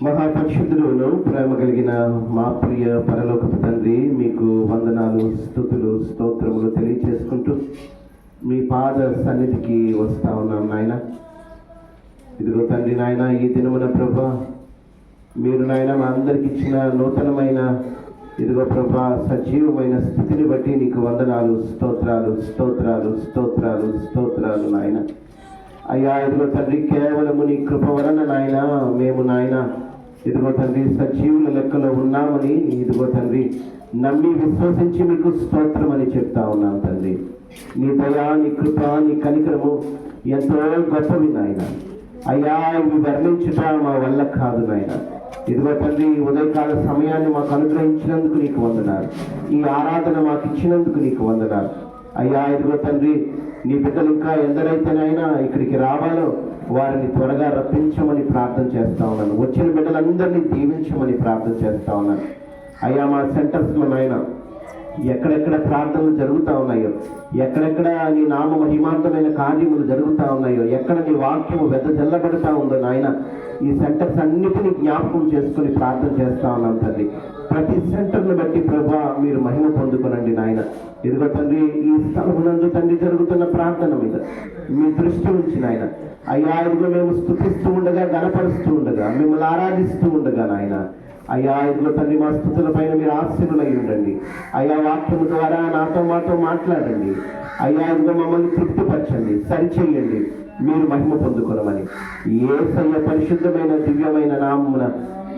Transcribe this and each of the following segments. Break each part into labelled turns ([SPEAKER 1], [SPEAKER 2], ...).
[SPEAKER 1] మహాపరిశుద్ధులను ప్రేమ కలిగిన మా ప్రియ పరలోకపు తండ్రి, మీకు వందనాలు, స్తుతులు, స్తోత్రములు తెలియచేసుకుంటూ మీ పాద సన్నిధికి వస్తా ఉన్నాం నాయన. ఇదిగో తండ్రి నాయన, ఈ దినమున ప్రభా మీరు నాయన మా అందరికి ఇచ్చిన నూతనమైన ఇదిగో ప్రభా సజీవమైన స్థితిని బట్టి నీకు వందనాలు, స్తోత్రాలు స్తోత్రాలు స్తోత్రాలు స్తోత్రాలు నాయన. అయ్యా ఇదిగో తండ్రి, కేవలము నీ కృప వలన నాయన మేము నాయన ఇదిగో తండ్రి సజీవుల లెక్కలో ఉన్నామని ఇదిగో తండ్రి నమ్మి విశ్వసించి మీకు స్తోత్రం అని చెప్తా ఉన్నాం తండ్రి. నీ దయా, నీ కృప, నీ కనికరము ఎంతో గొప్పవి నాయన. అయ్యా ఇవి వర్ణించుట మా వల్ల కాదు నాయన. ఇదిగో తండ్రి, ఉదయకాల సమయాన్ని మాకు అనుగ్రహించినందుకు నీకు వందనాలు. ఈ ఆరాధన మాకు ఇచ్చినందుకు నీకు వందనాలు. అయ్యా ఇదిగో తండ్రి, నీ బిడ్డలు ఇంకా ఎందరైతేనైనా ఇక్కడికి రావాలో వారిని త్వరగా రప్పించమని ప్రార్థన చేస్తా ఉన్నాను. వచ్చిన బిడ్డలందరినీ దీవించమని ప్రార్థన చేస్తా ఉన్నాను. అయ్యా మా సెంటర్స్లో నాయన ఎక్కడెక్కడ ప్రార్థనలు జరుగుతూ ఉన్నాయో, ఎక్కడెక్కడ నీ నామ మహిమార్థమైన కార్యములు జరుగుతూ ఉన్నాయో, ఎక్కడ నీ వాక్యము వెదజల్లబడుతూ ఉందో నాయన, ఈ సెంటర్స్ అన్నిటినీ జ్ఞాపకం చేసుకుని ప్రార్థన చేస్తా ఉన్నాం తండ్రి. ప్రతి సెంటర్ను బట్టి ప్రభా మీరు మహిమ పొందుకునండి నాయన. ఇదిగో తండ్రి, ఈ స్థలమునందు తండ్రి జరుగుతున్న ప్రార్థన మీద మీ దృష్టి ఉంచి నాయన. అయ్యా ఇదిగో మేము స్తుతిస్తూ ఉండగా, గణపరుస్తూ ఉండగా, మిమ్మల్ని ఆరాధిస్తూ ఉండగా నాయన, అయ్యా ఇదిగో తండ్రి మా స్తుతుల పైన మీరు ఆశీనులై ఉండండి. అయ్యా వాక్యము ద్వారా నాతో మాతో మాట్లాడండి. అయ్యా ఇదిగో మమ్మల్ని తృప్తిపరచండి, సరిచేయండి, మీరు మహిమ పొందుకోనమని యేసయ్య పరిశుద్ధమైన దివ్యమైన నామమున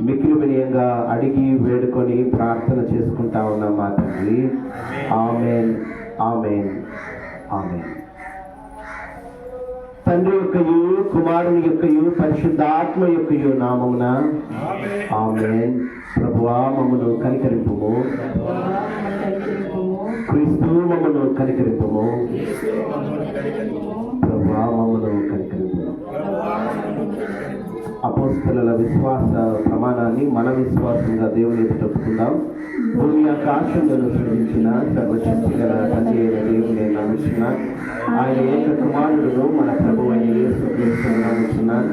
[SPEAKER 1] మిక్కిలి వినయంగా అడిగి వేడుకొని ప్రార్థన చేసుకుంటా ఉన్నాం మా తండ్రి. ఆమేన్, ఆమేన్, ఆమేన్. తండ్రి యొక్కయు, కుమారుని యొక్కయు, పరిశుద్ధాత్మ యొక్కయు నామమున ఆమేన్. ప్రభువా మమ్మను కనికరింపుము, క్రీస్తు మమ్మను కనికరింపుము, ప్రభువా మమ్మను కనికరింపుము. అపోస్తలుల విశ్వాస ప్రమాణాన్ని మన విశ్వాసంగా దేవుని ఎదుట చెప్పుకుందాం. భూమి ఆకాశంలో సృజించిన సర్వశక్తి గల తండ్రి అయిన దేవుని నమ్ముచున్నాను. ఆయన ఏక కుమారుడును మన ప్రభువు అయిన యేసుక్రీస్తును నమ్ముచున్నాను.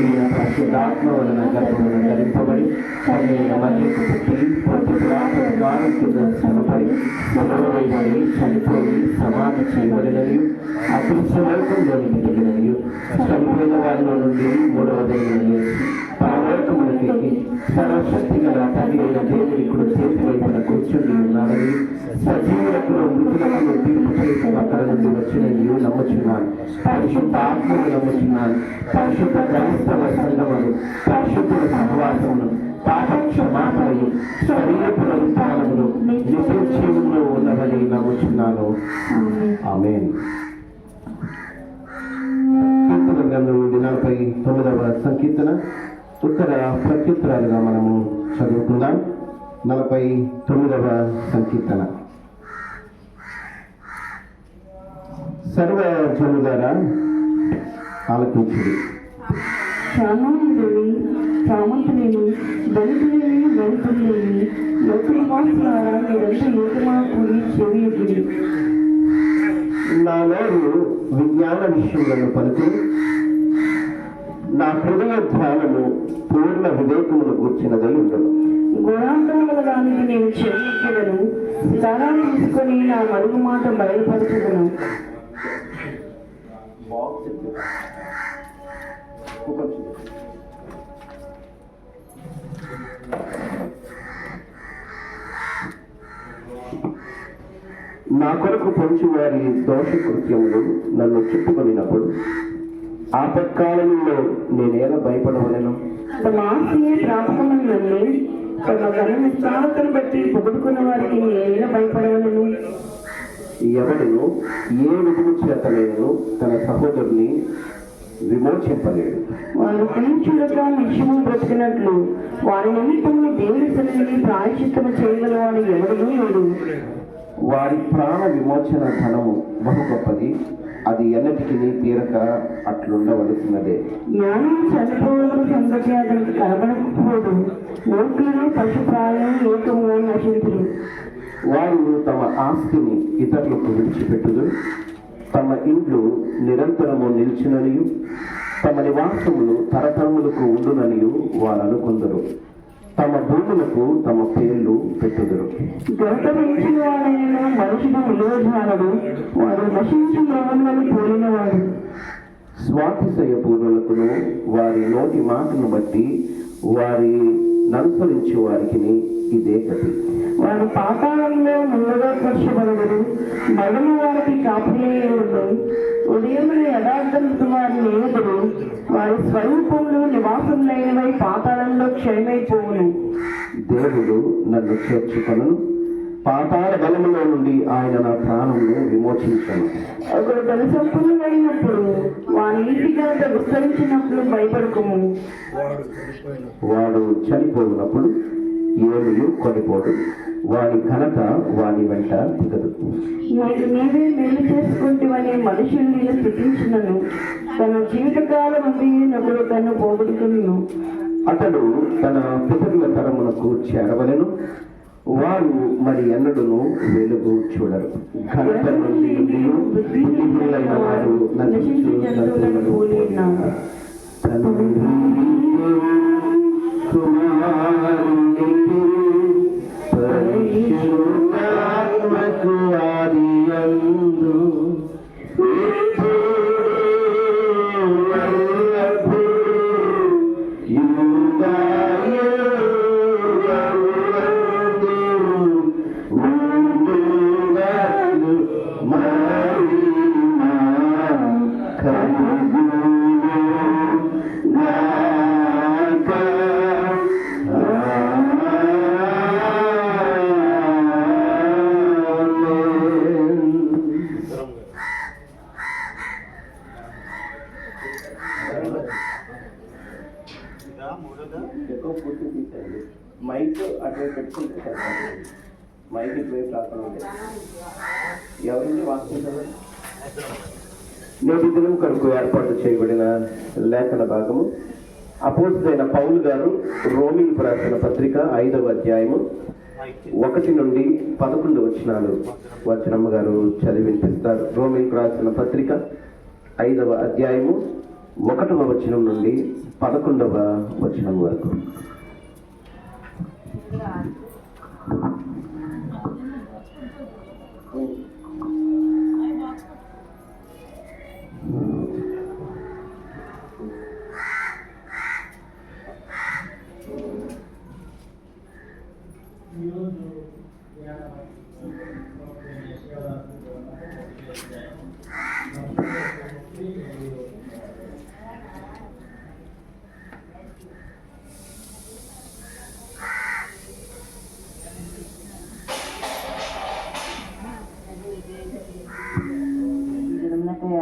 [SPEAKER 1] ఈయన పరిశుద్ధాత్మ వలన గర్భమున ధరింపబడి కన్యక మరియకు పుట్టి పొంతిపిలాతు ద్వారం కింద శ్రమపడి శిలువవేయబడి చనిపోయి సమాధి చేయబడిననియు అదృశ్యలోకంలోనికి దిగిననియు చనిపోయిన వారిలో నుండి మూడవ దినమున లేచి పరలోకమునకెక్కి సర్వశక్తి గల తండ్రి అయిన దేవుని కుడి చేతి వైపున కూర్చుని ఉన్నాడని సజీవులకు మృతులకు తీర్పు చేసి అక్కడ నుండి వచ్చిననియు నమ్ముచున్నాను. పరిశుద్ధ ఆత్మను నమ్ముచున్నాను. పరిశుద్ధ క్రైస్తవ సంఘమును, పరిశుద్ధుల సహవాసమును, పాప క్షమాపణను, శరీరపు పునరుత్థానమును, నిత్య జీవమును ఉన్నదని నమ్ముచున్నాను. ఆమేన్. కీర్తన గ్రంథం 49వ సంకీర్తన ఉత్తర ప్రత్యుత్తరాలుగా మనము చదువుకుందాం. 49వ సంకీర్తన. సర్వజనులారా ఆలకించుడి.
[SPEAKER 2] సామాన్యులని, సామంతులని, దళితులని, దళితులని, లోకనివాసులారా మీరంతా ఏకమా కూడి చెవియొగ్గుడి.
[SPEAKER 1] నా నోరు విజ్ఞాన విషయములను పలుకు, నా హృదయ ధ్యానము పూర్ణ వివేకమును కూర్చినదై ఉండదు.
[SPEAKER 2] గుణాంతరముల దానికి నేను చెవియొగ్గెదను, స్థలాన్ని తీసుకొని నా మరుగు మాట బయలుపరచుదను.
[SPEAKER 1] నా కొరకు పొంచి వారి దోష కృత్యములు నన్ను చుట్టుకొనినప్పుడు ఆపత్కాలంలో నేనేలా భయపడవలను?
[SPEAKER 2] తమ ఆస్తియే ప్రాపకమని తమ ఘన విస్తారతను బట్టి పొగుడుకున్న వారికి నేనేలా భయపడవలను?
[SPEAKER 1] ఎవడును ఏ విధము చేతనేను తన సహోదరుని విమోచింపలేడు.
[SPEAKER 2] వారు కులించుడక నిత్యము బ్రతికినట్లు వారి నిమిత్తము దేవుని సన్నిధిని ప్రాయశ్చిత్తము చేయగలవాడు ఎవడూ లేడు.
[SPEAKER 1] వారి ప్రాణ విమోచన ధనము బహు గొప్పది, అది ఎన్నటికీ తీరక అట్లుండవలసినదే.
[SPEAKER 2] జ్ఞానం చనిపోవడం సంగతి అతనికి కనబడకపోదు, మూర్ఖులను పశుప్రాయం ఏకముగా నశించును.
[SPEAKER 1] వారు తమ ఆస్తిని ఇతరులకు విడిచిపెట్టుదు, తమ ఇండ్లు నిరంతరము నిలిచిననియు తమ నివాసములు తరతరములకు ఉండుననియు వారు అనుకుందరు. తమ భూములకు తమ పేర్లు పెట్టుదురు.
[SPEAKER 2] గౌరవించిన వాడైన మనుషుడు విలువజాలడు, వారు నశించి మృగములను పోలినవాడు.
[SPEAKER 1] స్వాతిశయ పూర్వులకును వారి నోటి మాటను బట్టి వారి ననుసరించే వారికి ఇదే గతి.
[SPEAKER 2] వారు పాతాళంలో ముందుగా పరచబడరు, మరణము వారికి కాపులేయుడు. ఉదయమున యథార్థముతో వారిని ఎదురు, వారి స్వరూపములు నివాసములైనవై పాతాళంలో క్షయమైపోవును.
[SPEAKER 1] దేవుడు నన్ను చేర్చుకొను, పాతాళ బలములో నుండి ఆయన నా ప్రాణమును విమోచించను.
[SPEAKER 2] ఒకరు ధన సంపన్నులైనప్పుడు వారి ఇంటిగా విస్తరించినప్పుడు భయపడకము.
[SPEAKER 1] వాడు చనిపోయినప్పుడు ఏమియు కొనిపోడు, వాని ఘనత వాని వెంట దిగదు.
[SPEAKER 2] నీకు నీవే మేలు చేసుకుంటేవని మనుషులు నేను స్థితించినను, తన జీవితకాలం నుండి నొకరు తను పోగొట్టుకును.
[SPEAKER 1] అతడు తన పితరుల తరమునకు చేరవలెను, వారు మరి ఎన్నడూను వెలుగు చూడరు. ఘనత నుండి బుద్ధిహీనులైన వారు నశించు జంతువులను పోలియున్నారు. కుమారునికి పరిశుద్ధాత్మకు ఆదియందు మైక్ అటువైపు పెట్టుకుంటే మైక్ ఇటువైపు రాకుండా ఎవరిని వాస్తుంటారు? నేటి దినం కొరకు ఏర్పాటు చేయబడిన లేఖన భాగము అపోస్తలుడైన పౌలు గారు రోమీయులకు రాసిన పత్రిక 5వ అధ్యాయము 1 నుండి 11 వచనాలు వచనమ్మ గారు చదివి వినిపిస్తారు. రోమీయులకు రాసిన పత్రిక 5వ అధ్యాయము 1వ వచనం నుండి 11వ వచనం వరకు.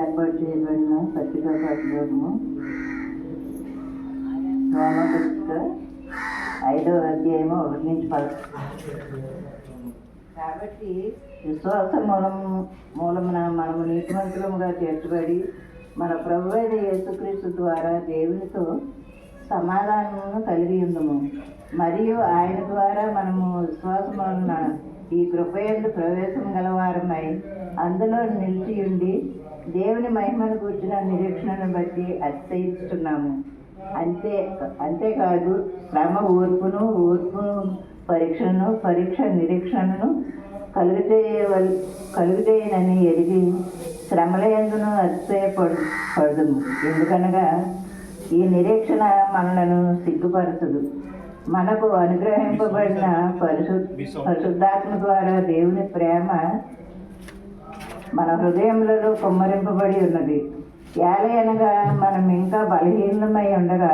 [SPEAKER 3] ఏర్పాటు చేయబడిన పత్రికా పాఠ్యభాగము రోమపత్రిక 5వ అధ్యాయము 1 నుంచి 10. కాబట్టి విశ్వాస మూలమున మనము నీతిమంతులముగా తీర్చబడి మన ప్రభువైన యేసుక్రీస్తు ద్వారా దేవునితో సమాధానమును కలిగి ఉందము. మరియు ఆయన ద్వారా మనము విశ్వాసం వలన ఈ కృపయందు ప్రవేశం గలవారమై అందులో నిలిచి ఉండి దేవుని మహిమను కూర్చున్న నిరీక్షణను బట్టి అతిశయిస్తున్నాము. అంతేకాదు శ్రమ ఓర్పును, ఓర్పు పరీక్షను, పరీక్ష నిరీక్షణను కలుగుతాయనని ఎరిగి శ్రమల యందును అతిశయపడదుము. ఎందుకనగా ఈ నిరీక్షణ మనలను సిగ్గుపరచదు. మనకు అనుగ్రహింపబడిన పరిశుద్ధాత్మ ద్వారా దేవుని ప్రేమ మన హృదయములలో కుమ్మరింపబడి ఉన్నది. ఏలయనగా మనం ఇంకా బలహీనమై ఉండగా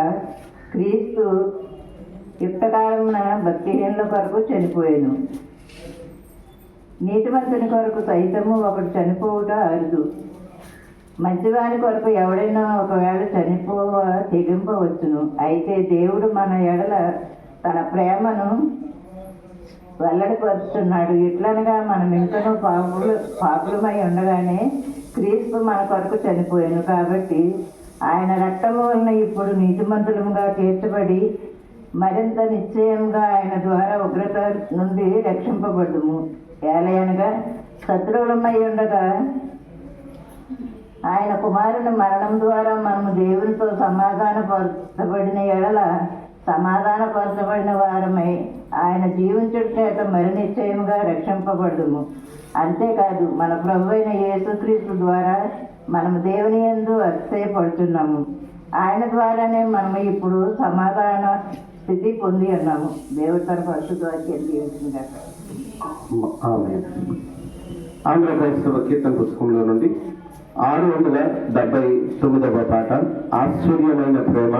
[SPEAKER 3] క్రీస్తు యుక్తకాలమున భక్తిహీనుల కొరకు చనిపోయాను. నీతిమంతుని కొరకు సైతము ఒకడు చనిపోవుట అరుదు. మంచివాని కొరకు ఎవడైనా ఒకవేళ తెగింపవచ్చును. అయితే దేవుడు మన ఎడల తన ప్రేమను వెల్లడిపరుస్తున్నాడు. ఎట్లనగా మనం ఇంకనూ పాపులమై ఉండగానే క్రీస్తు మన కొరకు చనిపోయాను. కాబట్టి ఆయన రక్తము వలన ఇప్పుడు నీతిమంతులముగా తీర్చబడి మరింత నిశ్చయంగా ఆయన ద్వారా ఉగ్రత నుండి రక్షింపబడుము. ఏలయనగా శత్రువులమై ఉండగా ఆయన కుమారుని మరణం ద్వారా మనము దేవునితో సమాధానపరచబడిన ఎడల సమాధానపరచబడిన వారమై ఆయన జీవించుట చేత మరి నిశ్చయముగా రక్షింపబడుము. అంతేకాదు మన ప్రభు అయిన యేసుక్రీస్తు ద్వారా మనము దేవుని యందు అతిశయపడుతున్నాము. ఆయన ద్వారానే మనము ఇప్పుడు సమాధాన స్థితి పొంది ఉన్నాము. దేవుడి తన పరిశుద్ధ వాక్యం దీవించుగాక.
[SPEAKER 1] ఆంధ్ర క్రైస్తవ కీర్తన పుస్తకంలో నుండి 679వ పాట, ఆశ్చర్యమైన ప్రేమ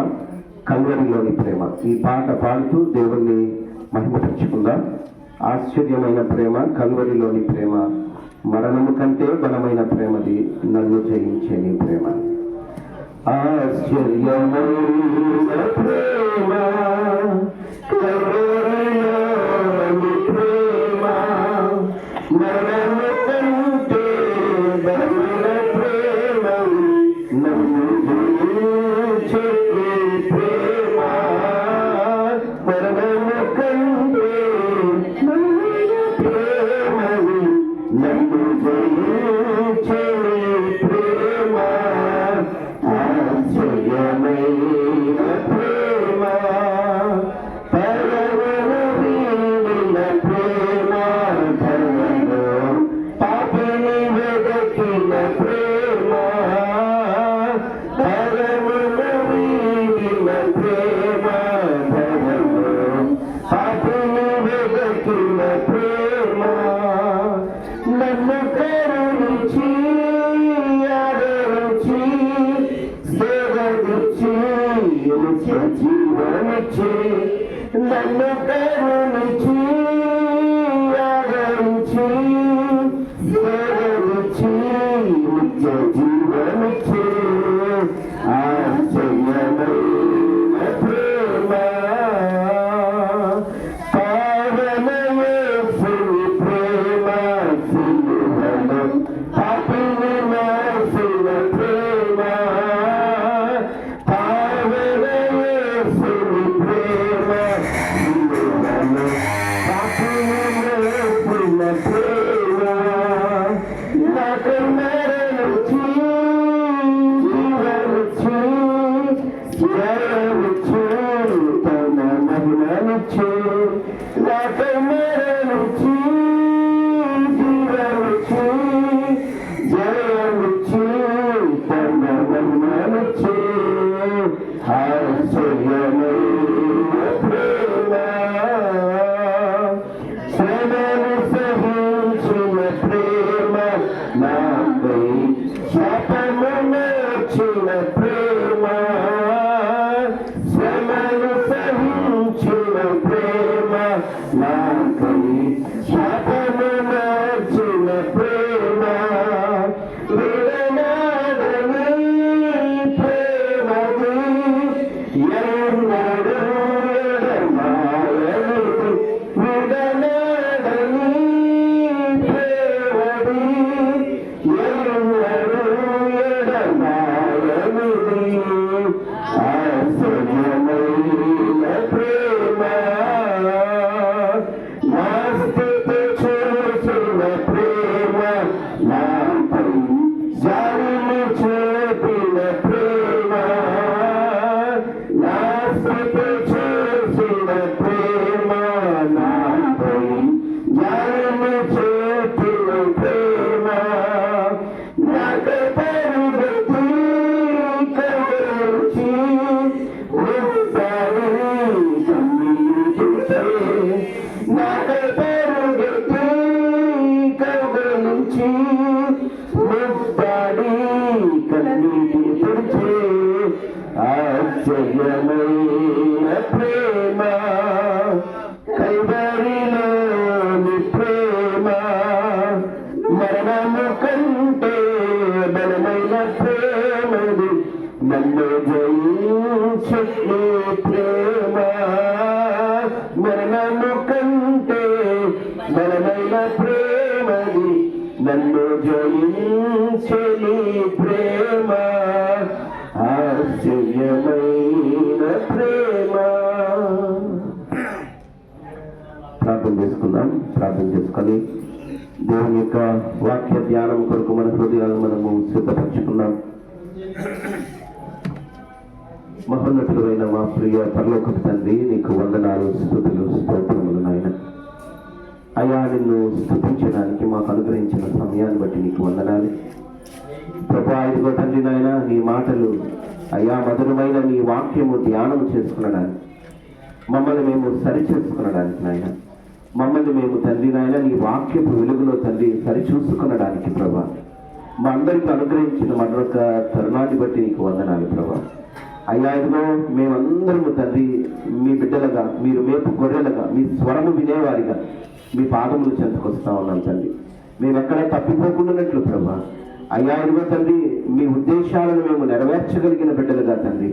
[SPEAKER 1] కల్వరిలోని ప్రేమ. ఈ పాట పాడుతూ దేవుణ్ణి మహిమపరుచుకుందాం. ఆశ్చర్యమైన ప్రేమ కల్వరిలోని ప్రేమ, మరణము కంటే బలమైన ప్రేమది, నన్ను జయించే నీ ప్రేమ. ఆశ్చర్యమైన ప్రేమ కల్వరిలోని ప్రేమ, మరణము కంటే బలమైన ప్రేమ, నన్ను జయించే నీ ప్రేమ. మరణము కంటే బలమైన ప్రేమ, నన్ను జయించే నీ ప్రేమ. ఆశ్చర్యమైన ప్రేమ, పరమను వీడిన ప్రేమ, ధనను పాపిని వెదకిన ప్రేమ. పరమను వీడిన ప్రేమ, ధనను పాపిని వెదకిన ప్రేమ. నన్ను కరుణించి ఆదరించి సేవనిచ్చి నిత్య జీవనిచ్చి, నన్ను కరుణించి ఆదరించి సేవనిచ్చి నిత్య జీవనిచ్చి. ఆశ్చర్యమైన ప్రేమ, పావనయేసుని ప్రేమ, సిలువలో పాపిని మోసిన ప్రేమ. పావనయేసుని ప్రేమ, సిలువలో పాపిని మోసిన ప్రేమ. నాకు మరణించి జీవనిచ్చి జయమిచ్చి తన మహిమనిచ్చి. నాకు మరణించి జీవనిచ్చి జయమిచ్చి తన మహిమనిచ్చి. ఆశ్చర్యమైన ప్రేమ, శ్రమను సహించిన ప్రేమ, నాకై శాపము నచ్చిన ప్రేమ. శ్రమను సహించిన ప్రేమ, నాకై శాపము నచ్చిన ప్రేమ. విడనాడని ప్రేమది, ఎన్నడూ ఎడబాయనిది. విడనాడని ప్రేమది, ఎన్నడూ ఎడబాయనిది. ఆశ్చర్యమైన ప్రేమ కల్వరిలోని ప్రేమ మరణము కంటే బలమైన ప్రేమది నన్ను జయించే ప్రేమ మరణము కంటే బలమైన ప్రేమది నన్ను జయించే ప్రేమ ఆశ్చర్యమైన ప్రేమ. ప్రార్థన చేసుకుందాం. ప్రార్థన చేసుకొని దేవుని యొక్క వాక్య ధ్యానం కొరకు మన హృదయాలను మనము సిద్ధపరచుకుందాం. మహోన్నతుడైన మా ప్రియ పరలోకపు తండ్రి, నీకు వందనాలు, స్తుతులు, స్తోత్రములు నాయన. అయ్యా, నిన్ను స్తుతించడానికి మాకు అనుగ్రహించిన సమయాన్ని బట్టి నీకు వందనాలు ప్రభా. ఇదిగో తండ్రి నాయన, నీ మాటలు అయ్యా మధురమైన నీ వాక్యము ధ్యానం చేసుకునడానికి, మమ్మల్ని మేము సరిచేసుకునడానికి నాయన, మమ్మల్ని మేము తండ్రి నాయన నీ వాక్యపు వెలుగులో తండ్రి సరిచూసుకునడానికి ప్రభా, మా అందరికీ అనుగ్రహించిన మరొక తరుణాన్ని బట్టి నీకు వందనాలు ప్రభా. అయ్యా, ఇదిగో మేమందరము తండ్రి మీ బిడ్డలుగా, మీరు మేపు గొర్రెలుగా, మీ స్వరము వినేవారిగా మీ పాదములు చెంతకొస్తా ఉన్నాం తండ్రి. మేము ఎక్కడ తప్పిపోకుండానట్లు ప్రభా. అయ్యా, ఇదిగో తండ్రి మీ ఉద్దేశాలను మేము నెరవేర్చగలిగిన బిడ్డలుగా తండ్రి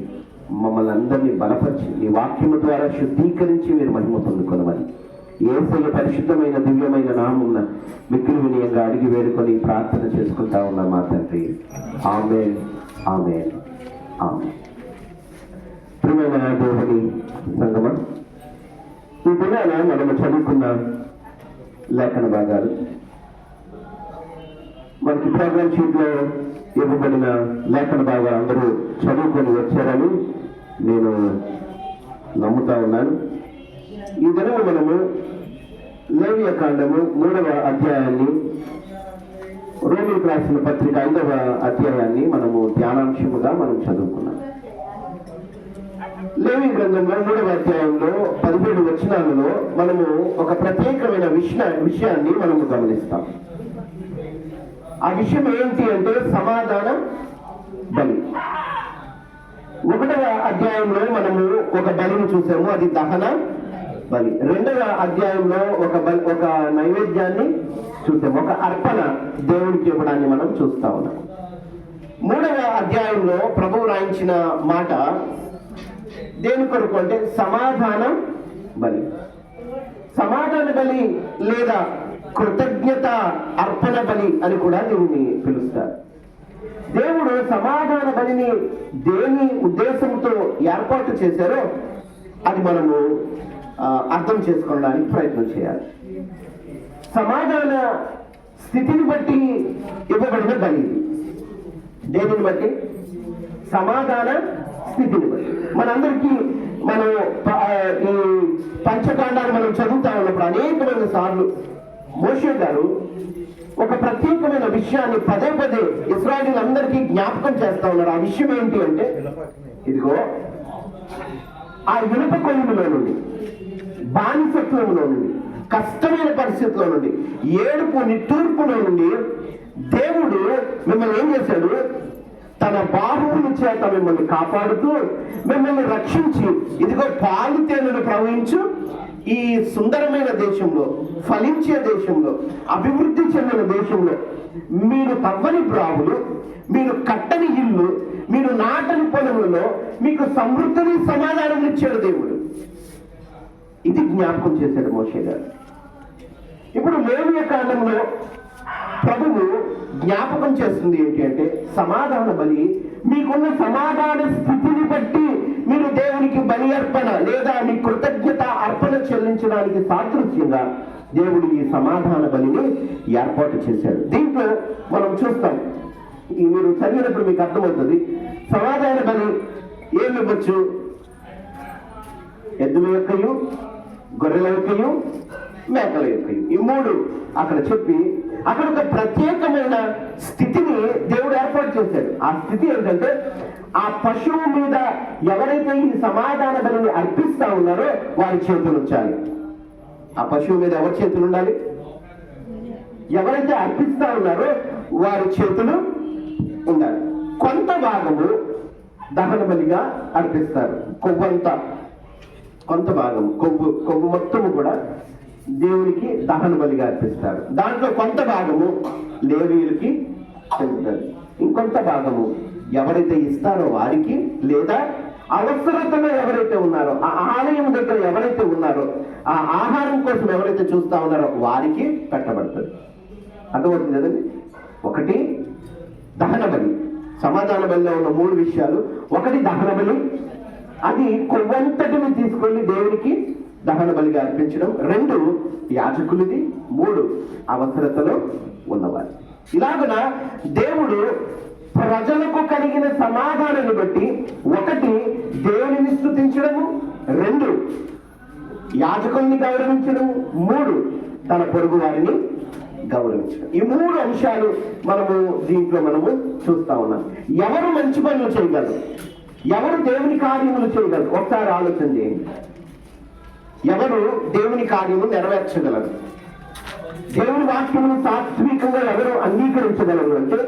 [SPEAKER 1] మమ్మల్ని అందరినీ బలపరిచి నీ వాక్యము ద్వారా శుద్ధీకరించి మీరు మహిమ పొందుకొనమని యేసయ్య పరిశుద్ధమైన దివ్యమైన నామమున మిక్కిలి వినయంగా అడిగి వేడుకొని ప్రార్థన చేసుకుంటా ఉన్నాం మా తండ్రి. ఆమేన్, ఆమేన్, ఆమేన్. ప్రియమైన దేవుని సంగమా, ఈ దినాన మనము చదువుకున్న లేఖన భాగాలు మనకి ప్రోగ్రామ్ షీట్లో ఇవ్వబడిన లేఖన భాగాలు అందరూ చదువుకొని వచ్చారని నేను నమ్ముతా ఉన్నాను. ఈ దినం మనము లేవియ కాండము 3వ అధ్యాయాన్ని, రోమీయులకు రాసిన పత్రిక 5వ అధ్యాయాన్ని మనము ధ్యానాంశముగా మనం చదువుకున్నాం. లేవి గ్రంథంలో 3వ అధ్యాయంలో 17 వచనాలలో మనము ఒక ప్రత్యేకమైన విషయాన్ని మనము గమనిస్తాం. ఆ విషయం ఏంటి అంటే సమాధాన బలి. 1వ అధ్యాయంలో మనము ఒక బలిని చూసాము, అది దహన బలి. 2వ అధ్యాయంలో ఒక నైవేద్యాన్ని చూసాము, ఒక అర్పణ దేవునికి ఇవ్వడాన్ని మనం చూస్తా ఉన్నాం. 3వ అధ్యాయంలో ప్రభువు రాయించిన మాట దేని కొరకు అంటే సమాధాన బలి. సమాధాన బలి లేదా కృతజ్ఞత అర్పణ బలి అని కూడా దీన్ని పిలుస్తారు. దేవుడు సమాధాన బలిని దేని ఉద్దేశంతో ఏర్పాటు చేశారో అది మనము అర్థం చేసుకోవడానికి ప్రయత్నం చేయాలి. సమాధాన స్థితిని బట్టి ఇవ్వబడిన బలి. దేనిని బట్టి? సమాధాన స్థితిని బట్టి. మనందరికీ మనం ఈ పంచకాండాలు మనం చదువుతా ఉన్నప్పుడు అనేకమైన సార్లు మోషే గారు ఒక ప్రత్యేకమైన విషయాన్ని పదే పదే ఇశ్రాయేలీయులందరికీ జ్ఞాపకం చేస్తా ఉన్నారు. ఆ విషయం ఏంటి అంటే, ఇదిగో ఆ ఇనుప కొలుములో నుండి, బానిసత్వంలో నుండి, కష్టమైన పరిస్థితుల్లో నుండి, ఏడుపు నిట్టూర్పులో నుండి దేవుడు మిమ్మల్ని ఏం చేశాడు? తన బాహువుల చేత మిమ్మల్ని కాపాడుతూ మిమ్మల్ని రక్షించి, ఇదిగో పాలు తేనెలు ప్రవహించు ఈ సుందరమైన దేశంలో, ఫలించే దేశంలో, అభివృద్ధి చెందిన దేశంలో, మీరు తవ్వని బ్రావులు, మీరు కట్టని ఇల్లు, మీరు నాటని పొలములలో మీకు సమృద్ధిని సమాధానం ఇచ్చాడు దేవుడు. ఇది జ్ఞాపకం చేశాడు మోషే గారు. ఇప్పుడు లేవియ కాలంలో ప్రభువు జ్ఞాపకం చేస్తుంది ఏంటి అంటే, సమాధాన బలి. మీకున్న సమాధాన స్థితిని బట్టి మీరు దేవునికి బలి అర్పణ లేదా మీ కృతజ్ఞత అర్పణ చెల్లించడానికి సాదృశ్యంగా దేవుడు ఈ సమాధాన బలిని ఏర్పాటు చేశాడు. దీంట్లో మనం చూస్తాం, మీరు చదివినప్పుడు మీకు అర్థమవుతుంది. సమాధాన బలి ఏమి ఇవ్వచ్చు? ఎద్దుల యొక్కయు, గొర్రెల యొక్కయు, మేకల యొక్కయు, ఈ 3 అక్కడ చెప్పి అక్కడ ఒక ప్రత్యేకమైన స్థితిని దేవుడు ఏర్పాటు చేశాడు. ఆ స్థితి ఏంటంటే, ఆ పశువు మీద ఎవరైతే ఈ సమాధాన బలిని అర్పిస్తా ఉన్నారో వారి చేతులు ఉంచాలి. ఆ పశువు మీద ఎవరి చేతులు ఉండాలి? ఎవరైతే అర్పిస్తా ఉన్నారో వారి చేతులు ఉండాలి. కొంత భాగము దహన బలిగా అర్పిస్తారు. కొవ్వంతా, కొంత భాగం కొవ్వు మొత్తము కూడా దేవునికి దహన బలిగా అర్పిస్తారు. దాంట్లో కొంత భాగము లేవీయులకి చెందుతుంది, ఇంకొంత భాగము ఎవరైతే ఇస్తారో వారికి, లేదా అవసరతలో ఎవరైతే ఉన్నారో, ఆ ఆలయం దగ్గర ఎవరైతే ఉన్నారో, ఆ ఆహారం కోసం ఎవరైతే చూస్తా ఉన్నారో వారికి పెట్టబడుతుంది. అర్థమవుతుంది కదండి. ఒకటి దహన బలి. సమాధాన బలిలో ఉన్న 3 విషయాలు. ఒకటి దహన బలి, అది కొవ్వంతటిని తీసుకొని దేవునికి దహన బలిగా అర్పించడం. 2 యాజకులది. 3 అవసరతలో ఉన్నవారు. ఇలాగున దేవుడు ప్రజలకు కలిగిన సమాధానాన్ని బట్టి 1 దేవునిని స్తుతించడము, 2 యాజకుల్ని గౌరవించడము, 3 తన పొరుగు వారిని గౌరవించడం. ఈ 3 అంశాలు దీంట్లో మనము చూస్తా ఉన్నాం. ఎవరు మంచి పనులు చేయగలరు, ఎవరు దేవుని కార్యములు చేయగలరు? ఒకసారి ఆలోచన చేయండి. ఎవరు దేవుని కార్యములు నెరవేర్చగలరు? దేవుని వాక్యమును సాత్వికంగా ఎవరు అంగీకరించగలరు అంటే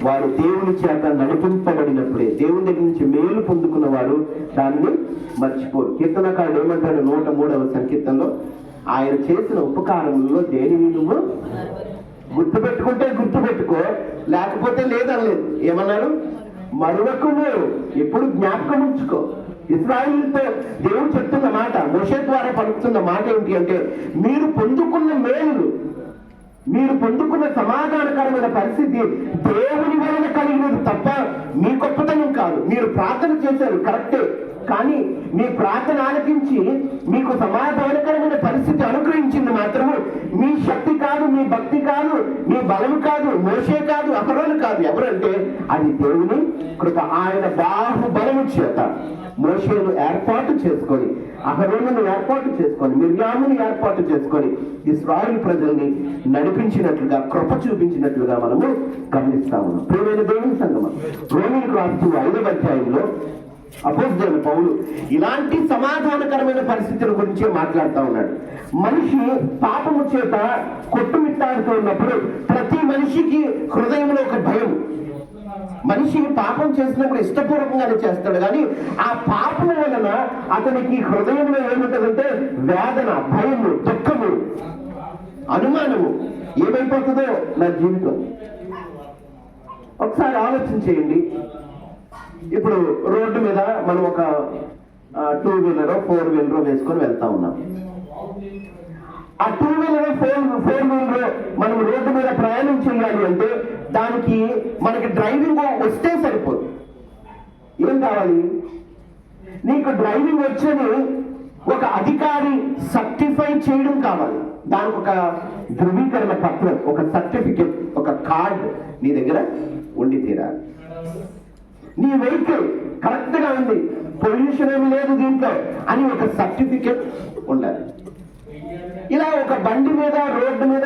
[SPEAKER 1] వారు దేవుని చేత నడిపింపబడినప్పుడే. దేవుని దగ్గర నుంచి మేలు పొందుకున్న వారు దాన్ని మర్చిపోరు. కీర్తనకారుడు ఏమంటాడు 103వ సంకీర్తనలో, ఆయన చేసిన ఉపకారములలో దేనిని నువ్వు గుర్తుపెట్టుకుంటే గుర్తుపెట్టుకో, లేకపోతే లేదనలేదు. ఏమన్నారు? మరొకము ఎప్పుడు జ్ఞాపకం ఉంచుకో. ఇశ్రాయేలుతో దేవుడు చెప్తున్న మాట, మోషే ద్వారా పలుకుతున్న మాట ఏంటి అంటే, మీరు పొందుకున్న మేలు, మీరు పొందుకున్న సమాధానకరమైన పరిస్థితి దేవుని వలన కలిగినది తప్ప మీ గొప్పతనం కాదు. మీరు ప్రార్థన చేశారు కరెక్టే, కానీ మీ ప్రార్థన ఆలకించి మీకు సమాధానకరమైన పరిస్థితి అనుగ్రహించింది మాత్రము మీ శక్తి కాదు, మీ భక్తి కాదు, మీ బలం కాదు, మోషే కాదు, అహరోను కాదు. ఎవరంటే అది దేవుని కృప. ఆయన బాహుబలము చేత మోషేను ఏర్పాటు చేసుకొని, అహరోనును ఏర్పాటు చేసుకొని, మిర్యామును ఏర్పాటు చేసుకొని ఇశ్రాయేలు ప్రజల్ని నడిపించినట్లుగా, కృప చూపించినట్లుగా మనము గమనిస్తా ఉన్నాం. ప్రియమైన దేవుని సంగమం, రోమీయులకు రాస్తూ 5వ అధ్యాయంలో అపోస్తలుడైన పౌలు ఇలాంటి సమాధానకరమైన పరిస్థితుల గురించి మాట్లాడుతూ ఉన్నాడు. మనిషి పాపము చేత కొట్టుమిట్టాడుతూ ఉన్నప్పుడు ప్రతి మనిషికి హృదయంలో ఒక భయం. మనిషి పాపం చేసినప్పుడు ఇష్టపూర్వకంగానే చేస్తాడు, కానీ ఆ పాపం వలన అతనికి హృదయంలో ఏముంటుందంటే వేదన, భయము, దుఃఖము, అనుమానము. ఏమైపోతుందో నా జీవితం. ఒకసారి ఆలోచన చేయండి. ఇప్పుడు రోడ్డు మీద మనం ఒక 2 వీలరో 4 వీలరో వేసుకొని వెళ్తా ఉన్నాం. ఆ 2 వీలరో 4 వీలరో మనం రోడ్డు మీద ప్రయాణం చేయాలి అంటే దానికి మనకి డ్రైవింగ్ వస్తే సరిపోదు. ఏం కావాలి? నీకు డ్రైవింగ్ వచ్చని ఒక అధికారి సర్టిఫై చేయడం కావాలి. దానికి ఒక ధృవీకరణ పత్రం, ఒక సర్టిఫికెట్, ఒక కార్డ్ నీ దగ్గర ఉండి తీరాలి. నీ వెహికల్ కరెక్ట్ గా ఉంది, పొల్యూషన్ ఏమి లేదు దీంట్లో అని ఒక సర్టిఫికెట్ ఉండాలి. ఇలా ఒక బండి మీద, రోడ్డు మీద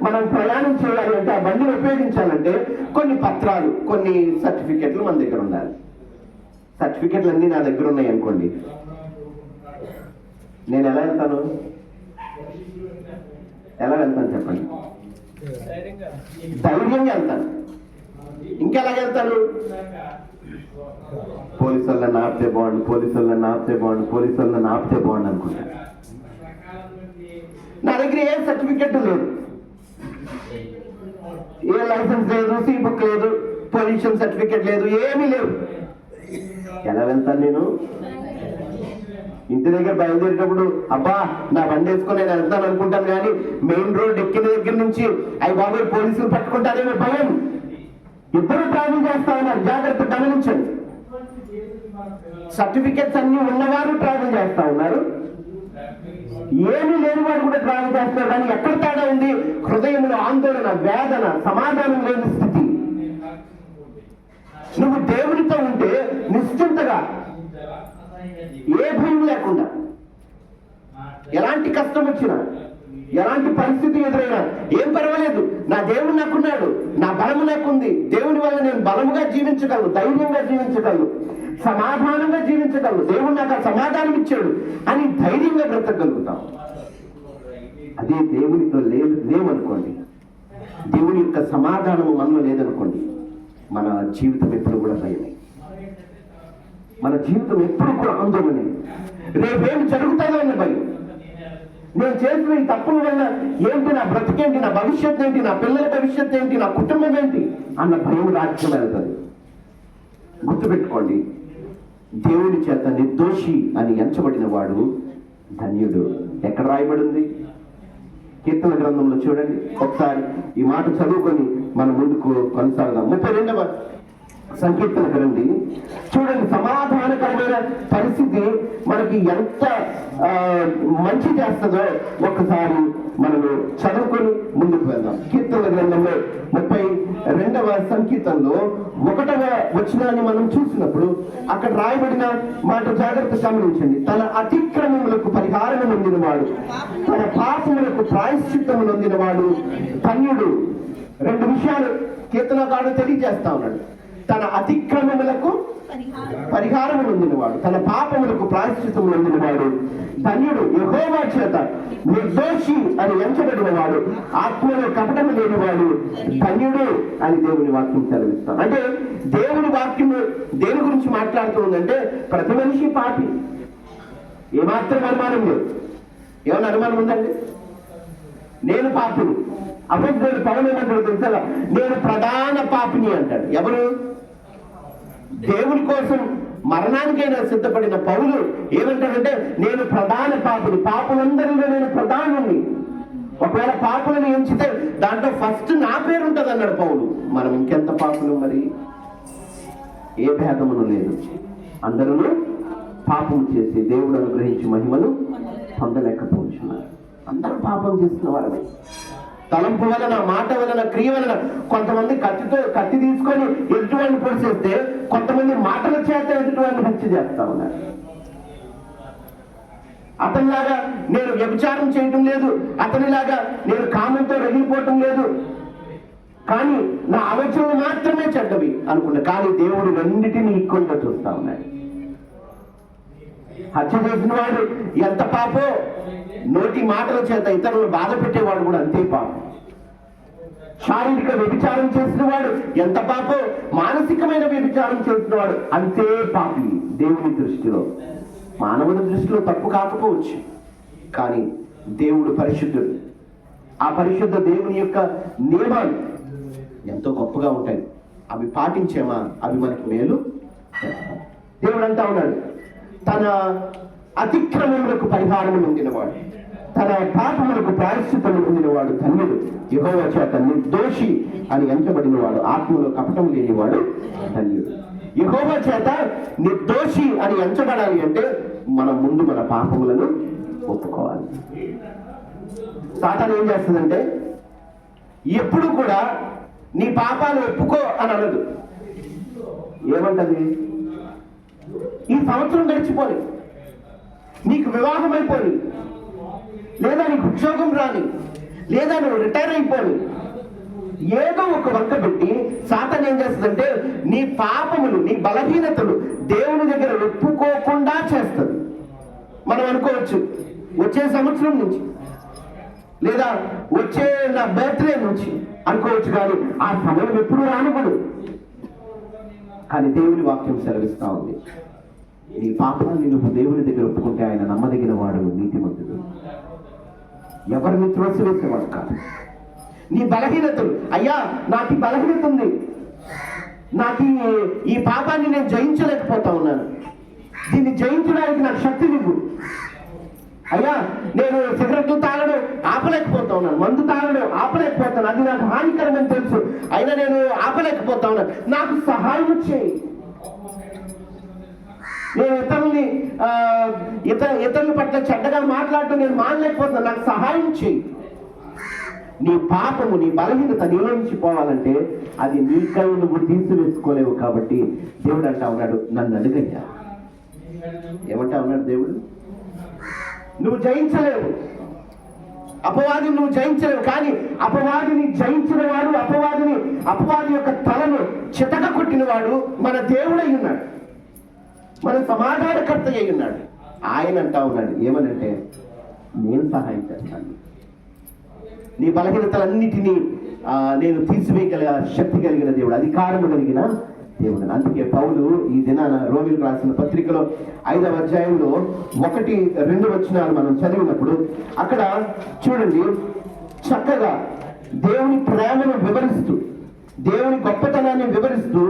[SPEAKER 1] మనం ప్రయాణం చేయాలి అంటే, ఆ బండిని ఉపయోగించాలంటే కొన్ని పత్రాలు, కొన్ని సర్టిఫికెట్లు మన దగ్గర ఉండాలి. సర్టిఫికెట్లు అన్నీ నా దగ్గర ఉన్నాయి అనుకోండి, నేను ఎలా వెళ్తాను? చెప్పండి. ధైర్యంగా వెళ్తాను. ఇంకెలా వెళ్తాను? పోలీసు వాళ్ళని ఆపితే బాగుండు, పోలీసు వాళ్ళని ఆపితే బాగుండు, పోలీసు వాళ్ళని ఆపితే బాగుండు అనుకుంటా. నా దగ్గర ఏ సర్టిఫికెట్ లేదు, ఏ లైసెన్స్ లేదు, సీ బుక్ లేదు, పొల్యూషన్ సర్టిఫికెట్ లేదు, ఏమీ లేవు. ఎలా వెళ్తాను నేను? ఇంటి దగ్గర బయలుదేరేటప్పుడు అబ్బా నా బండి వేసుకొని నేను వెళ్తాను అనుకుంటాను, కానీ మెయిన్ రోడ్ ఎక్కిన దగ్గర నుంచి అవి బాబు పోలీసులు పట్టుకుంటారేమో భయం. ఇద్దరు ట్రావెల్ చేస్తా ఉన్నారు, జాగ్రత్త గమనించండి. సర్టిఫికెట్స్ అన్ని ఉన్నవారు ట్రావెల్ చేస్తా ఉన్నారు, ఏమీ లేని వారు కూడా ట్రావెల్ చేస్తారు. కానీ ఎక్కడ తేడా ఉంది? హృదయంలో ఆందోళన, వేదన, సమాధానం లేని స్థితి. నువ్వు దేవునితో ఉంటే నిశ్చింతగా, ఏ భయం లేకుండా, ఎలాంటి కష్టం వచ్చినా, ఎలాంటి పరిస్థితి ఎదురైనా ఏం పర్వాలేదు, నా దేవుడు నాకున్నాడు, నా బలము నాకుంది, దేవుని వల్ల నేను బలముగా జీవించగలను, ధైర్యంగా జీవించగలను, సమాధానంగా జీవించగలను, దేవుడు నాకు ఆ సమాధానం ఇచ్చాడు అని ధైర్యంగా బ్రతకగలుగుతాం. అదే దేవునితో లేవనుకోండి, దేవుని యొక్క సమాధానము మనలో లేదనుకోండి, మన జీవితం ఎప్పుడు కూడా భయమే. మన జీవితం ఎప్పుడు కూడా ఆందోళనే. రేపేమి జరుగుతుందో అన్న భయం. నేను చేసిన ఈ తప్పుల వల్ల ఏంటి, నా బ్రతికేంటి, నా భవిష్యత్తు ఏంటి, నా పిల్లల భవిష్యత్తు ఏంటి, నా కుటుంబం ఏంటి అన్న భయం రాజ్యం వెళ్తుంది. గుర్తుపెట్టుకోండి, దేవుని చేత నిర్దోషి అని ఎంచబడిన వాడు ధన్యుడు. ఎక్కడ రాయబడింది? కీర్తన గ్రంథంలో చూడండి. ఒకసారి ఈ మాట చదువుకొని మనం ముందుకు కొనసాగుదాం. 32వ సంకీర్తన గ్రంథి చూడండి. సమాధానకరమైన పరిస్థితి మనకి ఎంత మంచి చేస్తుందో ఒక్కసారి మనము చదువుకొని ముందుకు వెళ్దాం. కీర్తన గ్రంథంలో 32వ సంకీర్తనలో 1వ వచనాన్ని మనం చూసినప్పుడు అక్కడ రాయబడిన మాట జాగ్రత్త గమనించండి. తన అతిక్రమములకు పరిహారం నొందినవాడు, తన పాపములకు ప్రాయశ్చిత్తము నొందినవాడు ధన్యుడు. 2 విషయాలు కీర్తనకారుడు తెలియజేస్తా ఉన్నాడు. తన అతిక్రమములకు పరిహారము నొందినవాడు, తన పాపములకు ప్రాయశ్చిత్తము నొందినవాడు ధన్యుడు. యెహోవా చేత నిర్దోషి అని ఎంచబడిన వాడు, ఆత్మలో కపటము లేనివాడు ధన్యుడు అని దేవుని వాక్యం సెలవిస్తాం. అంటే దేవుని వాక్యం దేని గురించి మాట్లాడుతూ ఉందంటే ప్రతి మనిషి పాపి, ఏమాత్రం అనుమానం లేదు. ఏమైనా అనుమానం ఉందండి? నేను పాపిని. అబద్ధుడు పౌలు ఏమంటాడు తెలుసా? నేను ప్రధాన పాపిని అంటాడు. ఎవరు? దేవుని కోసం మరణానికైనా సిద్ధపడిన పౌలు ఏమంటాడంటే నేను ప్రధాన పాపుని, పాపులందరిలో నేను ప్రధానుని. ఒకవేళ పాపులను ఎంచితే దాంట్లో ఫస్ట్ నా పేరు ఉంటుంది అన్నాడు పౌలు. మనం ఇంకెంత పాపులు మరి? ఏ భేదమును లేదు. అందరూ పాపం చేసి దేవుడు అనుగ్రహించి మహిమను పొందలేకపోతున్నారు. అందరూ పాపం చేస్తున్న వారమే. తలంపు వలన, మాట వలన, క్రియ వలన కొంతమంది కత్తి తీసుకొని ఎదుటివాడిని పొడిచేస్తే కొంతమంది మాటల చేత ఎదుటివాడిని హత్య చేస్తా ఉన్నారు. అతనిలాగా నేను వ్యభిచారం చేయటం లేదు, అతనిలాగా నేను కామంతో రగిలిపోవటం లేదు, కానీ నా ఆలోచనలు మాత్రమే చెడ్డవి అనుకున్నా. కానీ దేవుడు రెండింటినీ ఈక్వల్గా చూస్తా ఉన్నాడు. హత్య చేసిన వాడు ఎంత పాపో, నోటి మాటల చేత ఇతరులను బాధ పెట్టేవాడు కూడా అంతే పాపం. శారీరక వ్యభిచారం చేసిన వాడు ఎంత పాపో, మానసికమైన వ్యభిచారం చేసిన వాడు అంతే పాపి దేవుని దృష్టిలో. మానవుడి దృష్టిలో తప్పు కాకపోవచ్చు, కానీ దేవుడు పరిశుద్ధుడు. ఆ పరిశుద్ధ దేవుని యొక్క నియమాలు ఎంతో గొప్పగా ఉంటాయి. అవి పాటించేమా అవి మనకి మేలు. దేవుడు అంటా ఉన్నాడు తన అతిక్రమములకు పరిహారం పొందినవాడు, తన పాపములకు ప్రాయశ్చిత్తము పొందినవాడు ధన్యుడు. యెహోవా చేత నిర్దోషి అని ఎంచబడినవాడు, ఆత్మలో కపటం లేనివాడు ధన్యుడు. యెహోవా చేత నిర్దోషి అని ఎంచబడాలి అంటే మనం ముందు మన పాపములను ఒప్పుకోవాలి. సాతాను ఏం చేస్తుందంటే ఎప్పుడు కూడా నీ పాపాలు ఒప్పుకో అని అనదు. ఏమంటది? ఈ సంవత్సరం గడిచిపోని, నీకు వివాహం అయిపోని, లేదా నీకు ఉద్యోగం రాని, లేదా నువ్వు రిటైర్ అయిపోని, ఏదో ఒక వంక పెట్టి సాతాను ఏం చేస్తుందంటే నీ పాపములు, నీ బలహీనతలు దేవుని దగ్గర ఒప్పుకోకుండా చేస్తుంది. మనం అనుకోవచ్చు వచ్చే సంవత్సరం నుంచి, లేదా వచ్చే నా బర్త్డే నుంచి అనుకోవచ్చు, కానీ ఆ సమయం ఎప్పుడు రానివ్వడు. కానీ దేవుని వాక్యం సెలవిస్తా ఉంది, నీ పాపాన్ని నువ్వు దేవుని దగ్గర ఒప్పుకుంటే ఆయన నమ్మదగిన వాడు, నీతిమంతుడు, ఎవరిని త్రోసివేసేవాడు కాదు. నీ బలహీనతలు, అయ్యా నాకు ఈ బలహీనత ఉంది, నాకు ఈ పాపాన్ని నేను జయించలేకపోతా ఉన్నాను, దీన్ని జయించడానికి నాకు శక్తి ఇవ్వు. అయ్యా నేను సిగరెట్లు తాగడం ఆపలేకపోతా ఉన్నాను, మందు తాగడం ఆపలేకపోతాను, అది నాకు హానికరమని తెలుసు, అయినా నేను ఆపలేకపోతా ఉన్నాను, నాకు సహాయం చేయి. నేను ఇతరుల పట్ల చెడ్డగా మాట్లాడటం నేను మానలేకపోతున్నాను, నాకు సహాయం చేయి. నీ పాపము, నీ బలహీనత నీలో నుంచి పోవాలంటే అది నీకై నువ్వు తీసివేసుకోలేవు. కాబట్టి దేవుడు అంటా ఉన్నాడు, నన్ను అడుగయ్యా. ఏమంటా ఉన్నాడు దేవుడు? నువ్వు జయించలేవు, అపవాదిని నువ్వు జయించలేవు, కానీ అపవాదిని జయించిన వాడు, అపవాది యొక్క తలను చితక కొట్టిన వాడు మన దేవుడై ఉన్నాడు, మన సమాధానకర్త అయి ఉన్నాడు. ఆయన అంటా ఉన్నాడు ఏమనంటే నేను సహాయం చేస్తాను, నీ బలహీనతలన్నిటినీ నేను తీసివేయగల శక్తి కలిగిన దేవుడు, అధికారము కలిగిన దేవుడు. అందుకే పౌలు ఈ దినాన రోమిలకు రాసిన పత్రికలో 5వ అధ్యాయంలో 1-2 వచనాలు మనం చదివినప్పుడు అక్కడ చూడండి, చక్కగా దేవుని ప్రేమను వివరిస్తూ, దేవుని గొప్పతనాన్ని వివరిస్తూ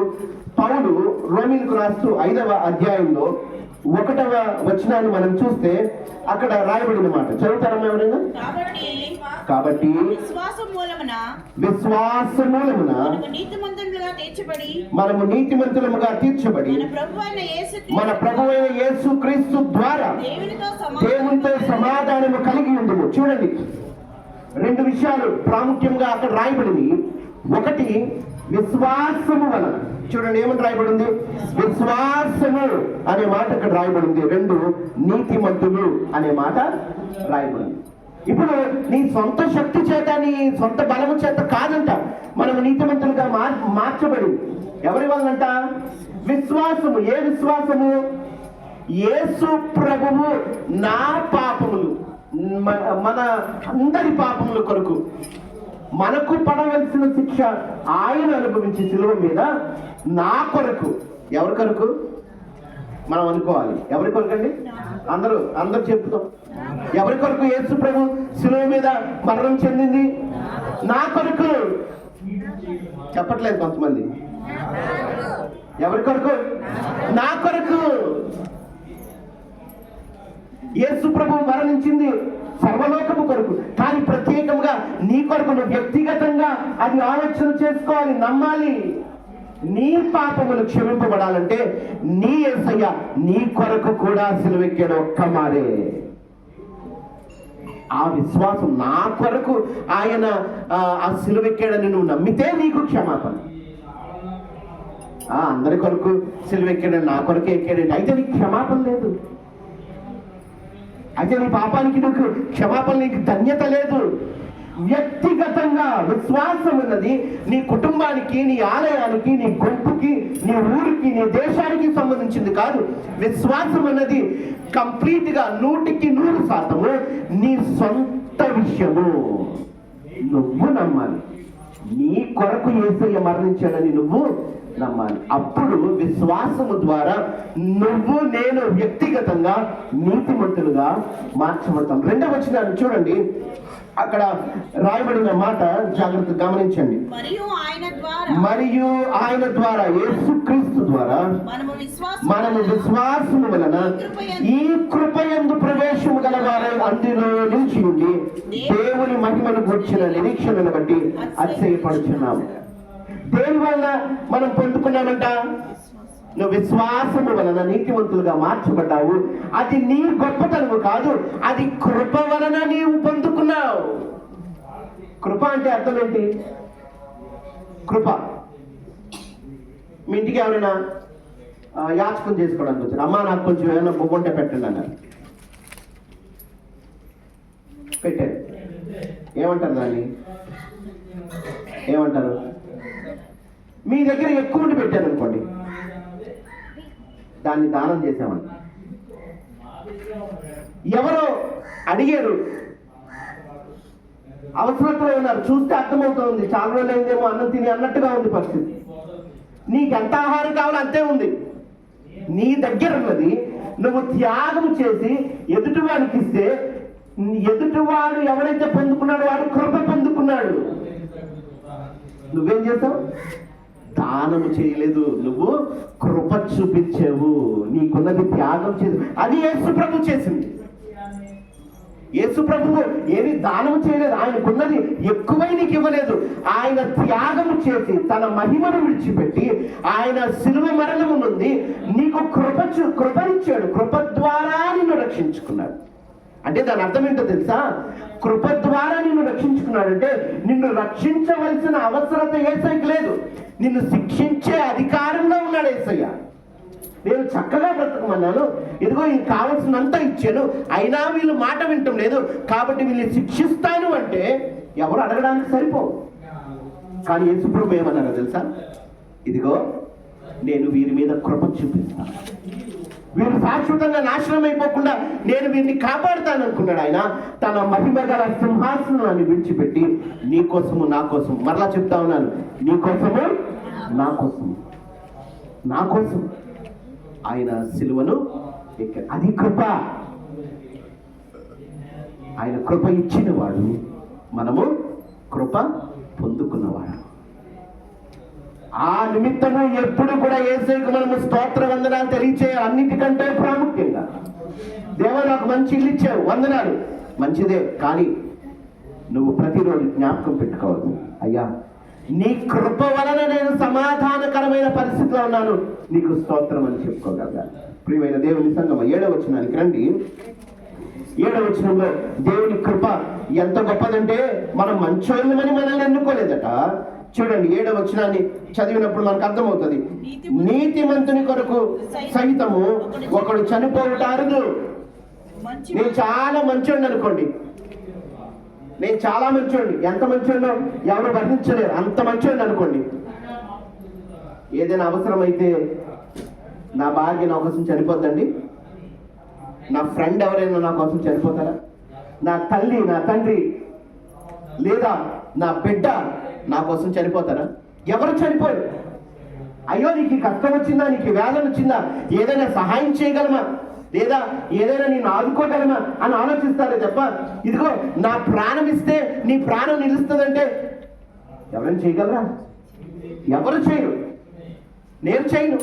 [SPEAKER 1] పౌలు రోమిలకు రాస్తూ 5వ అధ్యాయంలో 1వ వచనాన్ని మనం చూస్తే అక్కడ రాయబడిన మాట చదువుతారమ్మా ఎవరైనా? కాబట్టి విశ్వాస మూలమున మనము నీతిమంతులముగా తీర్చబడి మన ప్రభువైన యేసు క్రీస్తు ద్వారా దేవునితో సమాధానము కలిగి ఉండుము. చూడండి, 2 విషయాలు ప్రాముఖ్యంగా అక్కడ రాయబడింది. ఒకటి, విశ్వాసము వలన. చూడండి ఏమని రాయబడింది? విశ్వాసము అనే మాట ఇక్కడ రాయబడింది. 2, నీతిమంతులు అనే మాట రాయబడింది. ఇప్పుడు నీ సొంత శక్తి చేత, నీ సొంత బలము చేత కాదంట మనము నీతిమంతులుగా మార్చబడింది. ఎవరి వలనంట? విశ్వాసము. ఏ విశ్వాసము? యేసు ప్రభువు నా పాపములు, మన అందరి పాపముల కొరకు మనకు పడవలసిన శిక్ష ఆయన అనుభవించి శిలువ మీద నా కొరకు. ఎవరి కొరకు? మనం అనుకోవాలి. ఎవరి కొరకు అండి? అందరూ చెప్తాం. ఎవరి కొరకు యేసు ప్రభు శిలువ మీద మరణం చెందింది? నా కొరకు. చెప్పట్లేదు కొంతమంది. ఎవరి కొరకు? నా కొరకు. యేసు ప్రభు మరణించింది సర్వలోకము కొరకు, కానీ ప్రత్యేకంగా నీ కొరకు. నువ్వు వ్యక్తిగతంగా అది ఆలోచన చేసుకోవాలి, నమ్మాలి. నీ పాపములు క్షమింపబడాలంటే నీ యేసయ్య నీ కొరకు కూడా సిలువెక్కాడు ఒక్క మారే. ఆ విశ్వాసం, నా కొరకు ఆయన ఆ సిలువెక్కాడని నువ్వు నమ్మితే నీకు క్షమాపణ. అందరి కొరకు సిలువెక్కాడని, నా కొరకే ఎక్కాడండి, అయితే నీకు క్షమాపణ లేదు. అయితే నీ పాపానికి నీకు క్షమాపణ, నీకు ధన్యత లేదు. వ్యక్తిగతంగా విశ్వాసం ఉన్నది నీ కుటుంబానికి, నీ ఆలయానికి, నీ గుంపుకి, నీ ఊరికి, నీ దేశానికి సంబంధించింది కాదు. విశ్వాసం అన్నది కంప్లీట్ గా 100% నీ సొంత విషయము. నువ్వు నమ్మాలి. నీ కొరకు యేసయ్య మరణించాడని నువ్వు నమ్మాలి. అప్పుడు విశ్వాసము ద్వారా నువ్వు, నేను వ్యక్తిగతంగా నీతిమంతులుగా మార్చబడతాం. 2వ వచనాన్ని చూడండి, అక్కడ రాయబడిన మాట జాగ్రత్తగా గమనించండి. మరియు ఆయన ద్వారా యేసుక్రీస్తు ద్వారా మనము విశ్వాసము వలన ఈ కృపయందు ప్రవేశము గల వారై అందులో నిలిచి ఉండి దేవుని మహిమను గూర్చిన నిరీక్షణను బట్టి అతిశయపడుచున్నాము. దేని వలన మనం పొందుకున్నామంట? నువ్వు విశ్వాసము వలన నీతిమంతులుగా మార్చబడ్డావు. అది నీ గొప్పతనము కాదు, అది కృప వలన నీవు పొందుకున్నావు. కృప అంటే అర్థం ఏంటి? కృప, మీ ఇంటికి ఎవరైనా యాచకం చేసుకోవడానికి వచ్చారు, అమ్మా నాకు కొంచెం ఏమైనా బొగ్గుంటే పెట్టండి అన్నారు. పెట్టారు. ఏమంటారు దాన్ని? ఏమంటారు? మీ దగ్గర ఎక్కువ ఉండి పెట్టారు అనుకోండి, దాన్ని దానం చేసామని. ఎవరో అడిగారు, అవసరంలో ఉన్నారు, చూస్తే అర్థమవుతుంది, చాలా రోజులు అయిందేమో అన్నం తిని అన్నట్టుగా ఉంది పరిస్థితి. నీకు ఎంత ఆహారం కావాలో అంతే ఉంది. నీ దగ్గర ఉన్నది నువ్వు త్యాగం చేసి ఎదుటివాడికి ఇస్తే, ఎదుటివాడు ఎవరైతే పొందుకున్నాడో వాడు కృప పొందుకున్నాడు. నువ్వేం చేసావు? దానము చేయలేదు, నువ్వు కృప చూపించావు. నీకున్నది త్యాగం చేసి, అది యేసు ప్రభు చేసింది. యేసు ప్రభువు ఏమి దానం చేయలేదు, ఆయనకున్నది ఎక్కువై నీకు ఇవ్వలేదు. ఆయన త్యాగము చేసి తన మహిమను విడిచిపెట్టి ఆయన శిలువ మరణము నుండి నీకు కృపనిచ్చాడు. కృప ద్వారా నిన్ను రక్షించుకున్నాడు. అంటే దాని అర్థం ఏంటో తెలుసా? కృప ద్వారా నిన్ను రక్షించుకున్నాడంటే నిన్ను రక్షించవలసిన అవసరత యేసయ్యకి లేదు, నిన్ను శిక్షించే అధికారంలో ఉన్నాడు యేసయ్య. నేను చక్కగా బ్రతకమన్నాను, ఇదిగో ఇంక కావలసినంత ఇచ్చాను, అయినా వీళ్ళు మాట వింటం లేదు కాబట్టి వీళ్ళని శిక్షిస్తాను అంటే ఎవరు అడగడానికి సరిపోవు. కానీ యేసుప్రభు ఏమన్నారో తెలుసా? ఇదిగో నేను వీరి మీద కృప చూపిస్తాను, వీరు శాశ్వతంగా నాశనం అయిపోకుండా నేను వీరిని కాపాడుతాను అనుకున్నాడు. ఆయన తన మహిమ గల సింహాసనాన్ని విడిచిపెట్టి నీ కోసము నా కోసం, మరలా చెప్తా ఉన్నాను, నీ కోసము నా కోసము నా కోసం ఆయన సిలువను ఎక్కాడు. అది కృప. ఆయన కృప ఇచ్చినవాడు, మనము కృప పొందుకున్నవాడు. ఆ నిమిత్తము ఎప్పుడు కూడా యేసుకు మనము స్తోత్ర వందనాలు తెలియచేయాలి. అన్నిటికంటే ప్రాముఖ్యంగా, దేవా నాకు మంచి ఇల్లు ఇచ్చావు, వందనాలు, మంచిదే, కానీ నువ్వు ప్రతిరోజు జ్ఞాపకం పెట్టుకోవాలి, అయ్యా నీ కృప వలన నేను సమాధానకరమైన పరిస్థితిలో ఉన్నాను, నీకు స్తోత్రం అని చెప్పుకోగలగాలి. ప్రియమైన దేవుని సంగమ 7వ వచనానికి రండి. 7వ వచనంలో దేవుని కృప ఎంత గొప్పదంటే, మనం మంచోళ్ళమని మనల్ని ఎన్నుకోలేదట. చూడండి 7వ వచనాన్ని చదివినప్పుడు మనకు అర్థమవుతుంది. నీతిమంతుని కొరకు సహితము ఒకడు చనిపోవుట అరుదు. నేను చాలా మంచోడిని అనుకోండి, నేను చాలా మంచోడిని, ఎంత మంచోడినో ఎవరు వర్ణించలేరు, అంత మంచోడిని అనుకోండి. ఏదైనా అవసరమైతే నా భార్య నా కోసం చనిపోద్దండి, నా ఫ్రెండ్ ఎవరైనా నా కోసం చనిపోతారా, నా తల్లి నా తండ్రి లేదా నా బిడ్డ నా కోసం చనిపోతారా? ఎవరు చనిపోరు. అయ్యో నీకు కష్టం వచ్చిందా, నీకు వేదన వచ్చిందా, ఏదైనా సహాయం చేయగలమా, లేదా ఏదైనా నేను ఆదుకోగలమా అని ఆలోచిస్తారే తప్ప, ఇదిగో నా ప్రాణం ఇస్తే నీ ప్రాణం నిలుస్తుందంటే ఎవరైనా చేయగలరా? ఎవరు చేయరు. నేను చేయను.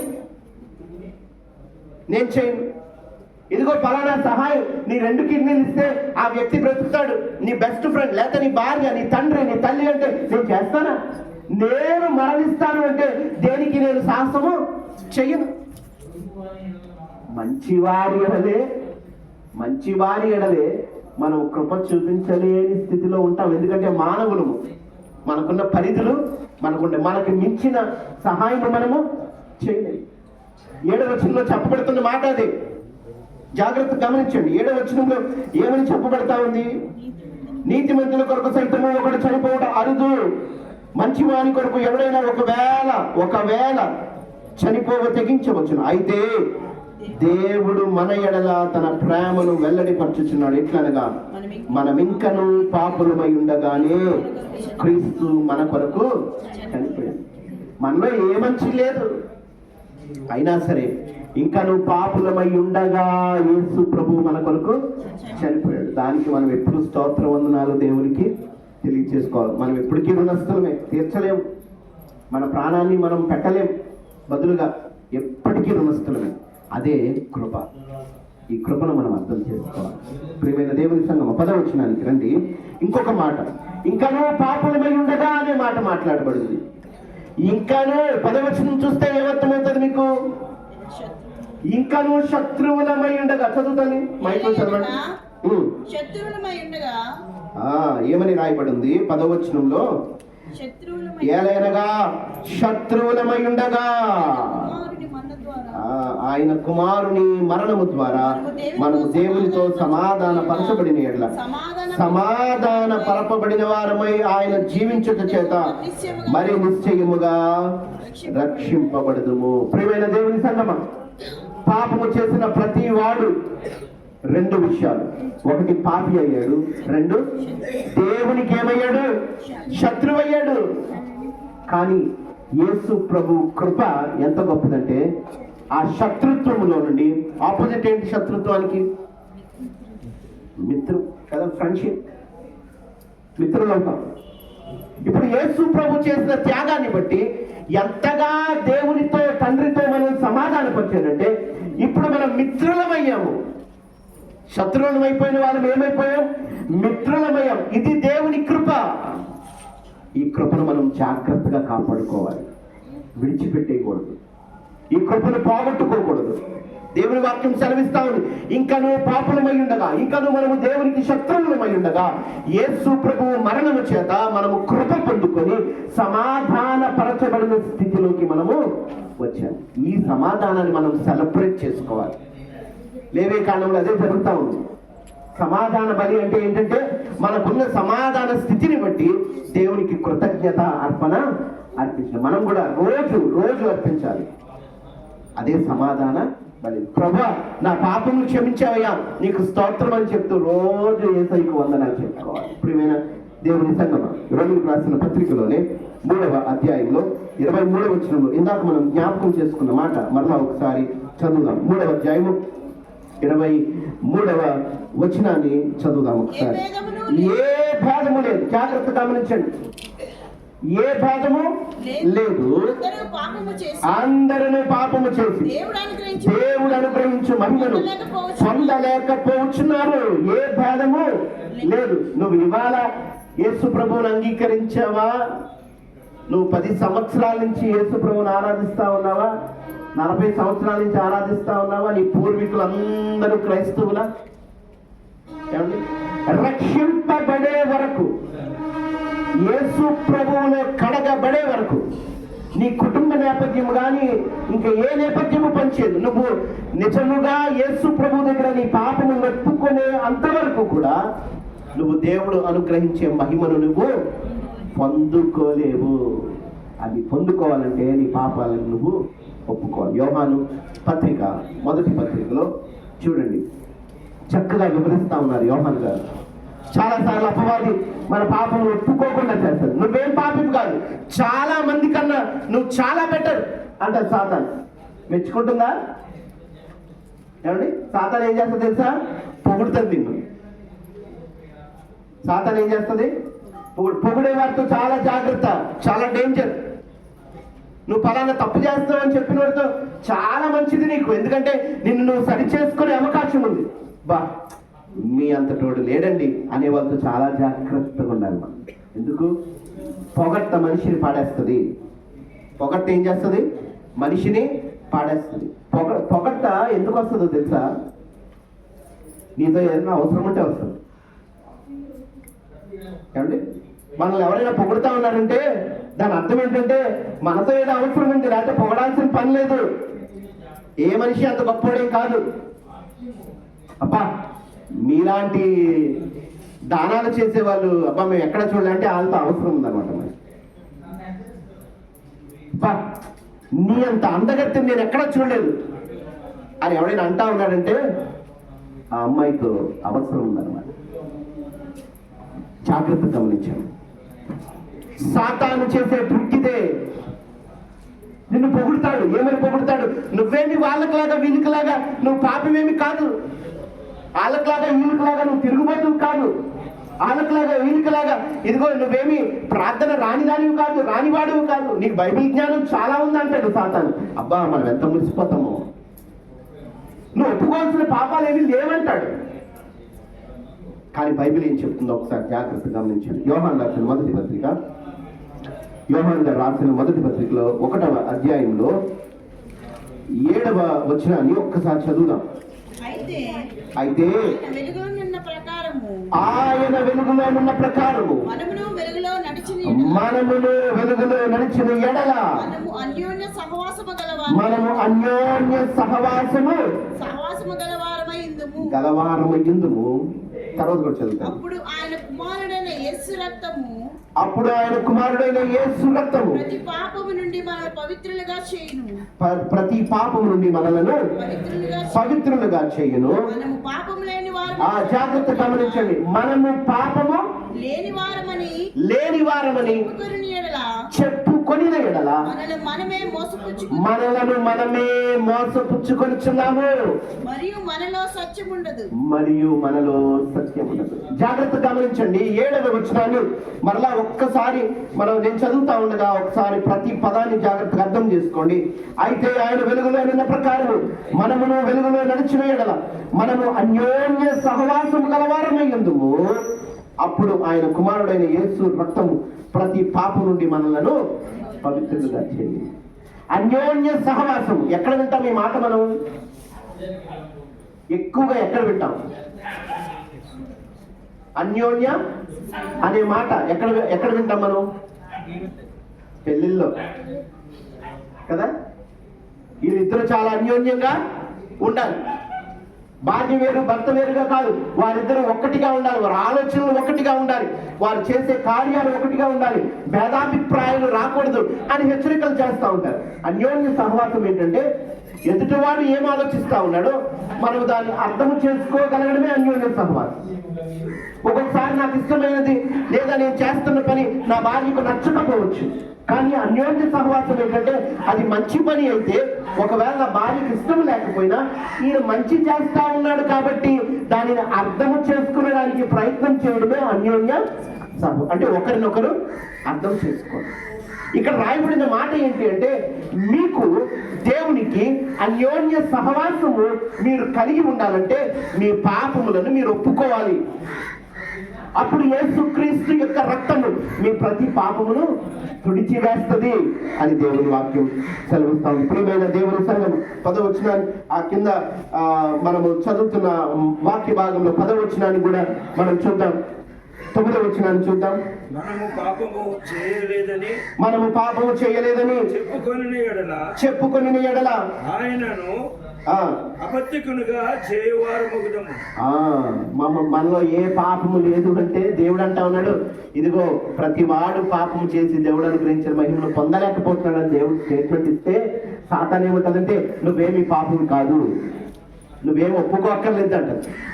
[SPEAKER 1] ఇదిగో పలానా సహాయం, నీ 2 కిడ్నీలు ఇస్తే ఆ వ్యక్తి బ్రతుకుతాడు, నీ బెస్ట్ ఫ్రెండ్ లేకపోతే నీ భార్య, నీ తండ్రి, నీ తల్లి అంటే నేను చేస్తానా? నేను మరణిస్తాను అంటే దేనికి నేను సాహసము చెయ్యను. మంచివారి ఎడలే మనం కృప చూపించలేని స్థితిలో ఉంటాం. ఎందుకంటే మానవులము, మనకున్న పరిధులు మనకు మించిన సహాయం మనము చేయలేము. 7వ వచనంలో చెప్పబడుతున్న మాట అదే, జాగ్రత్త గమనించండి. 7వ వచనంలో ఏమని చెప్పబడతా ఉంది? నీతిమంతుల కొరకు సైతము ఒకడు చనిపోవడం అరుదు. మంచివాని కొరకు ఎవడైనా ఒకవేళ చనిపోవ తెగించవచ్చును. అయితే దేవుడు మన ఎడల తన ప్రేమను వెల్లడిపరచుచున్నాడు. ఎట్లనగా మనమింకను పాపులమై ఉండగానే క్రీస్తు మన కొరకు చనిపోయాడు. మనలో ఏ మంచి లేదు, అయినా సరే ఇంకా నువ్వు పాపులమై ఉండగా యేసు ప్రభు మన కొరకు చనిపోయాడు. దానికి మనం ఎప్పుడు స్తోత్ర వందనాలు దేవునికి తెలియచేసుకోవాలి. మనం ఎప్పటికీ రుణస్థలమే, తీర్చలేము. మన ప్రాణాన్ని మనం పెట్టలేం, బదులుగా ఎప్పటికీ రుణస్థలమే. అదే కృప. ఈ కృపను మనం అర్థం చేసుకోవాలి. ప్రియమైన దేవుని సంగమ 10వ వచనానికి రండి. ఇంకొక మాట, ఇంకనూ పాపులమై ఉండగా అనే మాట మాట్లాడబడింది. ఇంకనూ 10వ వచనం చూస్తే ఏమర్థమవుతుంది మీకు? ఇంకనూ శత్రువులమై ఉండగా. చదువుతాను, మైక్లో చదవండి. ఏమని రాయబడింది 10వ వచనంలో? ఏలైనగా శత్రువులమై ఉండగా ఆయన కుమారుని మరణము ద్వారా మనము దేవునితో సమాధాన పరచబడిన ఎడల సమాధాన పరపబడిన వారమై ఆయన జీవించుట చేత మరి నిశ్చయముగా రక్షింపబడదుము. ప్రియమైన దేవుని సంగమం, పాపము చేసిన ప్రతి వాడు 2 విషయాలు. 1 పాపి అయ్యాడు, 2 దేవునికి ఏమయ్యాడు? శత్రువు అయ్యాడు. కానీ యేసు ప్రభు కృప ఎంత గొప్పదంటే, ఆ శత్రుత్వంలో నుండి ఆపోజిట్ ఏంటి? శత్రుత్వానికి మిత్రు కదా, ఫ్రెండ్షిప్, మిత్రులవుతాం. ఇప్పుడు యేసు ప్రభు చేసిన త్యాగాన్ని బట్టి ఎంతగా దేవునితో తండ్రితో మనం సమాధానపరిచాడంటే, ఇప్పుడు మనం మిత్రులమయ్యాము. శత్రువులమైపోయిన వాళ్ళం ఏమైపోయాం? మిత్రులమయ్యాం. ఇది దేవుని కృప. ఈ కృపను మనం జాగ్రత్తగా కాపాడుకోవాలి, విడిచిపెట్టేయకూడదు. ఈ కృపను పోగొట్టుకోకూడదు. దేవుని వాక్యం సెలవిస్తా ఉంది, ఇంకనూ పాపులమై ఉండగా, ఇంకనూ మనము దేవునికి శత్రువులమై ఉండగా యేసు ప్రభువు మరణము చేత మనము కృప పొందుకొని సమాధాన పరచబడిన స్థితిలోకి మనము వచ్చాము. ఈ సమాధానాన్ని మనం సెలబ్రేట్ చేసుకోవాలి. లేవే కాలంలో అదే జరుగుతూ ఉంది. సమాధాన బలి అంటే ఏంటంటే, మనకున్న సమాధాన స్థితిని బట్టి దేవునికి కృతజ్ఞత అర్పణ అర్పించాలి. మనం కూడా రోజు అర్పించాలి. అదే సమాధాన బలి. ప్రభువా నా పాపములు క్షమించావయ్యా, నీకు స్తోత్రం అని చెప్తూ రోజు యేసయ్యకు వందనాలు చెప్పుకోవాలి. ప్రియమైన దేవుని సంగమం, రోమిలకు రాసిన పత్రికలోనే 3వ అధ్యాయంలో 23వ వచనంలో ఇందాక మనం జ్ఞాపకం చేసుకున్న మాట మరలా ఒకసారి చదువుదాం. 3వ అధ్యాయము 23వ వచనాన్ని చదువుదాం ఒకసారి. ఏ భేదము లేదు, జాగ్రత్త గమనించండి. ఏ భేదము లేదు, అందరూ పాపము చేసి దేవుడు అనుగ్రహించు మహిమను పొందలేకపోతున్నారు. ఏ భేదము లేదు. నువ్వు ఇవాళ యేసు ప్రభువుని అంగీకరించావా? నువ్వు 10 సంవత్సరాల నుంచి యేసు ప్రభువుని ఆరాధిస్తా ఉన్నావా? 40 సంవత్సరాల నుంచి ఆరాధిస్తా ఉన్నావా? నీ పూర్వీకులందరూ క్రైస్తవులా? ఏమండి? రక్షింపబడే వరకు, యేసు ప్రభువులో కడగబడే వరకు నీ కుటుంబ నేపథ్యం కానీ ఇంకా ఏ నేపథ్యము పనిచేయదు. నువ్వు నిజముగా యేసు ప్రభు దగ్గర నీ పాపము ఒప్పుకునే అంతవరకు కూడా నువ్వు దేవుడు అనుగ్రహించే మహిమను నువ్వు పొందుకోలేవు. అది పొందుకోవాలంటే నీ పాపాలను నువ్వు ఒప్పుకోవాలి. యోహాను పత్రిక, మొదటి పత్రికలో చూడండి, చక్కగా వివరిస్తా ఉన్నారు యోహాను గారు. చాలాసార్లు అపవాది మన పాపను ఒప్పుకోకుండా చేస్తాడు. నువ్వేం పాపం కాదు, చాలా మంది కన్నా నువ్వు చాలా బెటర్ అంటారు సాతాను. మెచ్చుకుంటుందా? ఏమండి? సాతాను ఏం చేస్తుంది తెలుసా? పొగుడుతుంది నిన్ను. సాతాను ఏం చేస్తుంది? పొగిడే వారితో చాలా జాగ్రత్త, చాలా డేంజర్. నువ్వు పలానా తప్పు చేస్తావు అని చెప్పిన వాడితో చాలా మంచిది నీకు, ఎందుకంటే నిన్ను నువ్వు సరి చేసుకునే అవకాశం ఉంది. బా మీ అంతటోడు లేడండి అనే వాళ్ళతో చాలా జాగ్రత్తగా ఉండాలి మనం. ఎందుకు? పొగట్ట మనిషిని పాడేస్తుంది. పొగట్ట ఏం చేస్తుంది? మనిషిని పాడేస్తుంది. పొగట్ట ఎందుకు వస్తుందో తెలుసా? నీతో ఏదైనా అవసరం ఉంటే వస్తుంది. ఏమండి? మనల్ని ఎవరైనా పొగుడుతా ఉన్నారంటే దాని అర్థం ఏంటంటే మనతో ఏదో అవసరం ఉంది, లేకపోతే పొగడాల్సిన పని లేదు. ఏ మనిషి అంత గొప్పవాడేం కాదు. అబ్బా మీలాంటి దానాలు చేసేవాళ్ళు అబ్బా మేము ఎక్కడ చూడాలంటే వాళ్ళతో అవసరం ఉందన్నమాట. మరి అబ్బా నీ అంత అందగత్తి నేను ఎక్కడ చూడలేదు అని ఎవడైనా అంటా ఉన్నాడంటే ఆ అమ్మాయితో అవసరం ఉందన్నమాట. జాగ్రత్త గమనించాను. సాతాను చేసే ట్రిక్కిదే. నిన్ను పొగుడుతాడు. ఏమని పొగుడుతాడు? నువ్వేమి వాళ్ళకిలాగా వీళ్ళకిలాగా నువ్వు పాపమేమి కాదు, వాళ్ళకిలాగా వీళ్ళకిలాగా నువ్వు తిరుగుబోతువు కాదు, వాళ్ళకిలాగా వీళ్ళకిలాగా ఇదిగో నువ్వేమి ప్రార్థన రానిదానివి కాదు, రానివాడివి కాదు, నీకు బైబిల్ జ్ఞానం చాలా ఉంది అంటాడు సాతాను. అబ్బా మనం ఎంత మురిసిపోతామో. నువ్వు ఒప్పుకోవాల్సిన పాపాలు ఏమి లేవంటాడు. కానీ బైబిల్ ఏం చెప్తుందో ఒకసారి జాగ్రత్త గమనించండి. యోహాను రాసిన మొదటి పత్రిక, యోహాను గారు రాసిన మొదటి పత్రికలో 1వ అధ్యాయంలో 7వ వచనాన్ని ఒక్కసారి చదువుదాం. అయితే ఆయన వెలుగులోనున్న ప్రకారము మనమును వెలుగులో నడిచిన ఎడల మనము అన్యోన్య సహవాసము గలవారమైందుము. తర్వాత కూడా చదువుతాం. అప్పుడు ఆయన కుమారుడైన యేసు రక్తము ప్రతి పాపము నుండి మనల్ని పవిత్రులుగా చేయును. జాగ్రత్త గమనించండి. మనము పాపము లేని వారమని చెప్పుకొని ఎడల మనలను మనమే మోసపుచ్చుకొనిచున్నాము, మరియు మనలో సత్యం ఉండదు. జాగ్రత్త గమనించండి. 7వ వచనాన్ని మరలా ఒక్కసారి నేను చదువుతా ఉండగా ఒకసారి ప్రతి పదాన్ని జాగ్రత్తగా అర్థం చేసుకోండి. అయితే ఆయన వెలుగులో ఉన్న ప్రకారం మనమును వెలుగులో నడిచిన ఎడల మనము అన్యోన్య సహవాసము గలవారమైనందుము. అప్పుడు ఆయన కుమారుడైన యేసు రక్తము ప్రతి పాపం నుండి మనలను పవిత్రులుగా చేయండి. అన్యోన్య సహవాసం ఎక్కడ వింటాం ఈ మాట? మనం ఎక్కువగా ఎక్కడ వింటాం? అన్యోన్య అనే మాట ఎక్కడ వింటాం మనం? పెళ్ళిళ్ళలో కదా. వీళ్ళిద్దరు చాలా అన్యోన్యంగా ఉండాలి. భార్య వేరు భర్త వేరుగా కాదు, వారిద్దరూ ఒక్కటిగా ఉండాలి. వారి ఆలోచనలు ఒక్కటిగా ఉండాలి, వారు చేసే కార్యాలు ఒకటిగా ఉండాలి, భేదాభిప్రాయాలు రాకూడదు అని హెచ్చరికలు చేస్తూ ఉంటారు. అన్యోన్య సహవాసం ఏంటంటే ఎదుటివాడు ఏం ఆలోచిస్తా ఉన్నాడో మనం దాన్ని అర్థం చేసుకోగలగడమే అన్యోన్య సహవాసం. ఒక్కొక్కసారి నాకు ఇష్టమైనది లేదా నేను చేస్తున్న పని నా భార్యకు నచ్చకపోవచ్చు, కానీ అన్యోన్య సహవాసం ఏంటంటే అది మంచి పని అయితే ఒకవేళ నా భార్యకు ఇష్టం లేకపోయినా ఈయన మంచి చేస్తా ఉన్నాడు కాబట్టి దానిని అర్థం చేసుకునేదానికి ప్రయత్నం చేయడమే అన్యోన్య సహవాసం. అంటే ఒకరినొకరు అర్థం చేసుకోండి. ఇక్కడ రాయబడిన మాట ఏంటి అంటే మీకు దేవునికి అన్యోన్య సహవాసము మీరు కలిగి ఉండాలంటే మీ పాపములను మీరు ఒప్పుకోవాలి. అప్పుడు యేసుక్రీస్తు యొక్క రక్తము మీ ప్రతి పాపమును తుడిచివేస్తుంది అని దేవుని వాక్యం సెలవుస్తాం. ప్రియమైన దేవుని సంఘం 10వ వచనాన్ని ఆ కింద మనము చదువుతున్న వాక్య భాగంలో 10వ వచనాన్ని కూడా మనం చూద్దాం. 9వ వచనాన్ని చూద్దాం.
[SPEAKER 4] మనము పాపము చేయలేదని
[SPEAKER 1] చెప్పుకొని ఎడల
[SPEAKER 4] ఆయనను అబద్ధికునిగా చేయవారు మగుదము.
[SPEAKER 1] మనలో ఏ పాపము లేదు అంటే దేవుడు అంటా ఉన్నాడు, ఇదిగో ప్రతి వాడు పాపము చేసి దేవుడు అనుగ్రహించిన మహిమను పొందలేకపోతున్నాడని దేవుడు స్టేట్మెంట్ ఇస్తే సాతాను ఏముంటుందంటే నువ్వేమి పాపం కాదు, నువ్వేం ఒప్పుకోక్కర్లేదు అంట.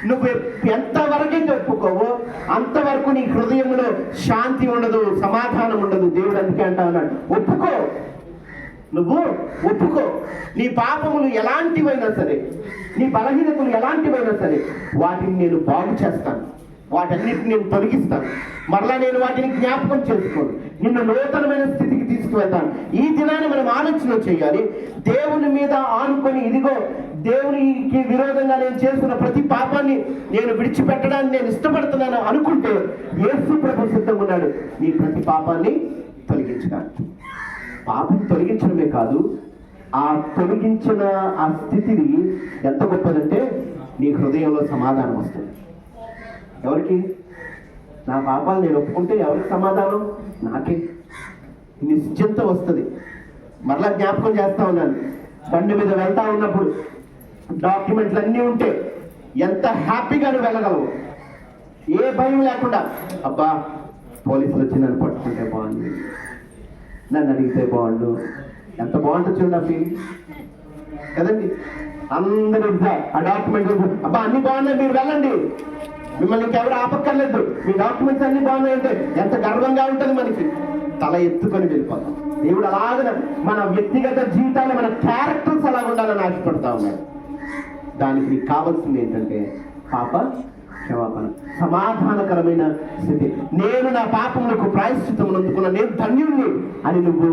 [SPEAKER 1] నువ్వు ఎంతవరకైతే ఒప్పుకోవో అంతవరకు నీ హృదయంలో శాంతి ఉండదు, సమాధానం ఉండదు. దేవుడు అందుకే అంటా ఉన్నాడు ఒప్పుకో, నువ్వు ఒప్పుకో. నీ పాపములు ఎలాంటివైనా సరే, నీ బలహీనతలు ఎలాంటివైనా సరే వాటిని నేను బాగు చేస్తాను, వాటన్నిటిని నేను తొలగిస్తాను, మరలా నేను వాటిని జ్ఞాపకం చేసుకోను, నిన్ను నూతనమైన స్థితికి తీసుకువెళ్తాను. ఈ దినాన్ని మనం ఆలోచన చేయాలి. దేవుని మీద ఆనుకొని ఇదిగో దేవునికి విరోధంగా నేను చేస్తున్న ప్రతి పాపాన్ని నేను విడిచిపెట్టడానికి నేను ఇష్టపడుతున్నాను అనుకుంటే యేసు ప్రభు సిద్ధంగా ఉన్నాడు నీ ప్రతి పాపాన్ని తొలగించడానికి. పాపం తొలగించడమే కాదు, ఆ తొలగించిన ఆ స్థితిని ఎంత గొప్పదంటే నీ హృదయంలో సమాధానం వస్తుంది. ఎవరికి? నా పాపాలు నేను ఒప్పుకుంటే ఎవరికి సమాధానం? నాకే. నిశ్చింత వస్తుంది. మరలా జ్ఞాపకం చేస్తా ఉన్నాను, బండి మీద వెళ్తా ఉన్నప్పుడు డాక్యుమెంట్లు అన్నీ ఉంటే ఎంత హ్యాపీగా నువ్వు వెళ్ళగలవు, ఏ భయం లేకుండా. అబ్బా పోలీసులు వచ్చి నన్ను పట్టుకుంటే బాగుంది, నన్ను అడిగితే బాగుండు, ఎంత బాగుంటుంది చూడండి ఆ ఫీలింగ్ కదండి. అందరూ ఆ డాక్యుమెంట్ అబ్బా అన్ని బాగున్నాయి మీరు వెళ్ళండి, మిమ్మల్ని ఇంకెవరు ఆపక్కర్లేదు, మీ డాక్యుమెంట్స్ అన్ని బాగున్నాయంటే ఎంత గర్వంగా ఉంటుంది మనకి. తల ఎత్తుకొని వెళ్ళిపోతాం. దేవుడు అలాగ మన వ్యక్తిగత జీవితాన్ని మన క్యారెక్టర్స్ అలా ఉండాలని ఆశపడతా ఉన్నాడు. దానికి నీకు కావాల్సింది ఏంటంటే పాప క్షమాపణ, సమాధానకరమైన స్థితి. నేను నా పాపములకు ప్రాయశ్చిత్తమును అందుకున్నా, నేను ధన్యుణ్ణి అని నువ్వు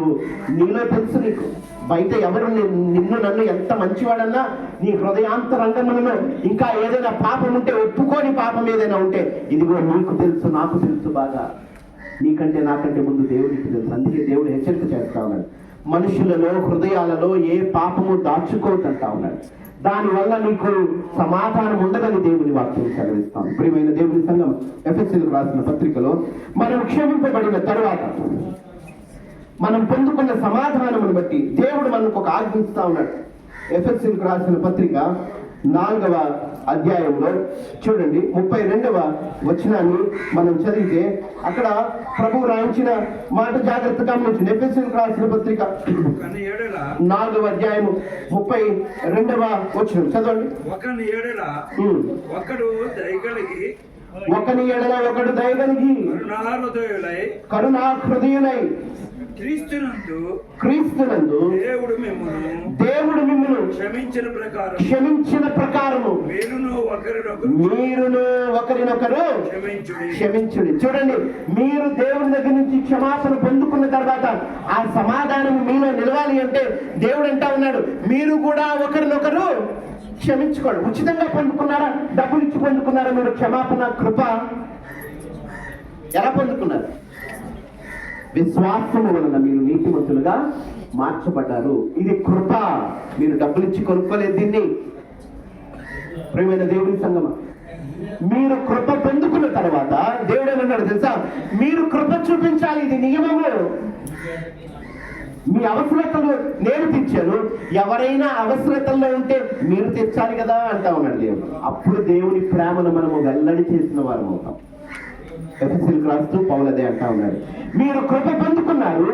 [SPEAKER 1] నీలో తెలుసు. నీకు బయట ఎవరు నిన్ను నన్ను ఎంత మంచివాడన్నా నీ హృదయాంతరంగములలో ఇంకా ఏదైనా పాపం ఉంటే, ఒప్పుకోని పాపం ఏదైనా ఉంటే ఇదిగో నీకు తెలుసు, నాకు తెలుసు బాగా, నీకంటే నాకంటే ముందు దేవుడికి తెలుసు. అందుకే దేవుడు హెచ్చరిక చేస్తా ఉన్నాడు, మనుషులలో హృదయాలలో ఏ పాపము దాచుకోవద్దంటా ఉన్నాడు. దానివల్ల నీకు సమాధానం ఉండదని దేవుని వాక్యం సెలవిస్తాం. ప్రియమైన దేవుని సంఘం, ఎఫెసీయులకు రాసిన పత్రికలో మనం క్షమింపబడిన తరువాత మనం పొందుకున్న సమాధానమును బట్టి దేవుడు మనకు ఒక ఆజ్ఞ ఇస్తా ఉన్నాడు. ఎఫెసీయులకు రాసిన పత్రిక 4వ అధ్యాయంలో చూడండి 32వ వచనాన్ని మనం చదివితే అక్కడ ప్రభు రాయించిన మాట జాగ్రత్తగా గమనించండి. ఎఫెసీయులకు రాసిన పత్రిక 4వ అధ్యాయము 32వ వచనం చదవండి. ఒకని ఎడల ఒకడు దయగలిగి కరుణా హృదయులై క్రీస్తునందు దేవుడు మిమ్మును క్షమించిన ప్రకారము మీరును ఒకరినొకరు క్షమించుడి. చూడండి, మీరు దేవుని దగ్గర నుంచి క్షమాపణ పొందుకున్న తర్వాత ఆ సమాధానం మీలో నిలవాలి అంటే దేవుడు అంటా ఉన్నాడు మీరు కూడా ఒకరినొకరు క్షమించుకోండి. ఉచితంగా పొందుకున్నారా? డబ్బులు ఇచ్చి పొందుకున్నారా? మీరు క్షమాపణ కృప ఎలా పొందుకున్నారు? విశ్వాసము వలన మీరు నీతిమంతులుగా మార్చబడ్డారు. ఇది కృప, మీరు డబ్బులు ఇచ్చి కొనుక్కోలేదు దీన్ని. ప్రియమైన దేవుని సంగమా, మీరు కృప పొందుకున్న తర్వాత దేవుడు ఏమన్నాడు తెలుసా? మీరు కృప చూపించాలి, ఇది నియమము. మీ అవసరతలు నేను తీర్చాను, ఎవరైనా అవసరతల్లో ఉంటే మీరు తీర్చాలి కదా అంటా ఉన్నాడు దేవుడు. అప్పుడు దేవుని ప్రేమను మనము వెల్లడి చేసిన వారు అవుతాం. ఎఫెసీయులకు రాస్తూ పౌలు అదే అంటా ఉన్నాడు, మీరు కృప పొందుకున్నారు,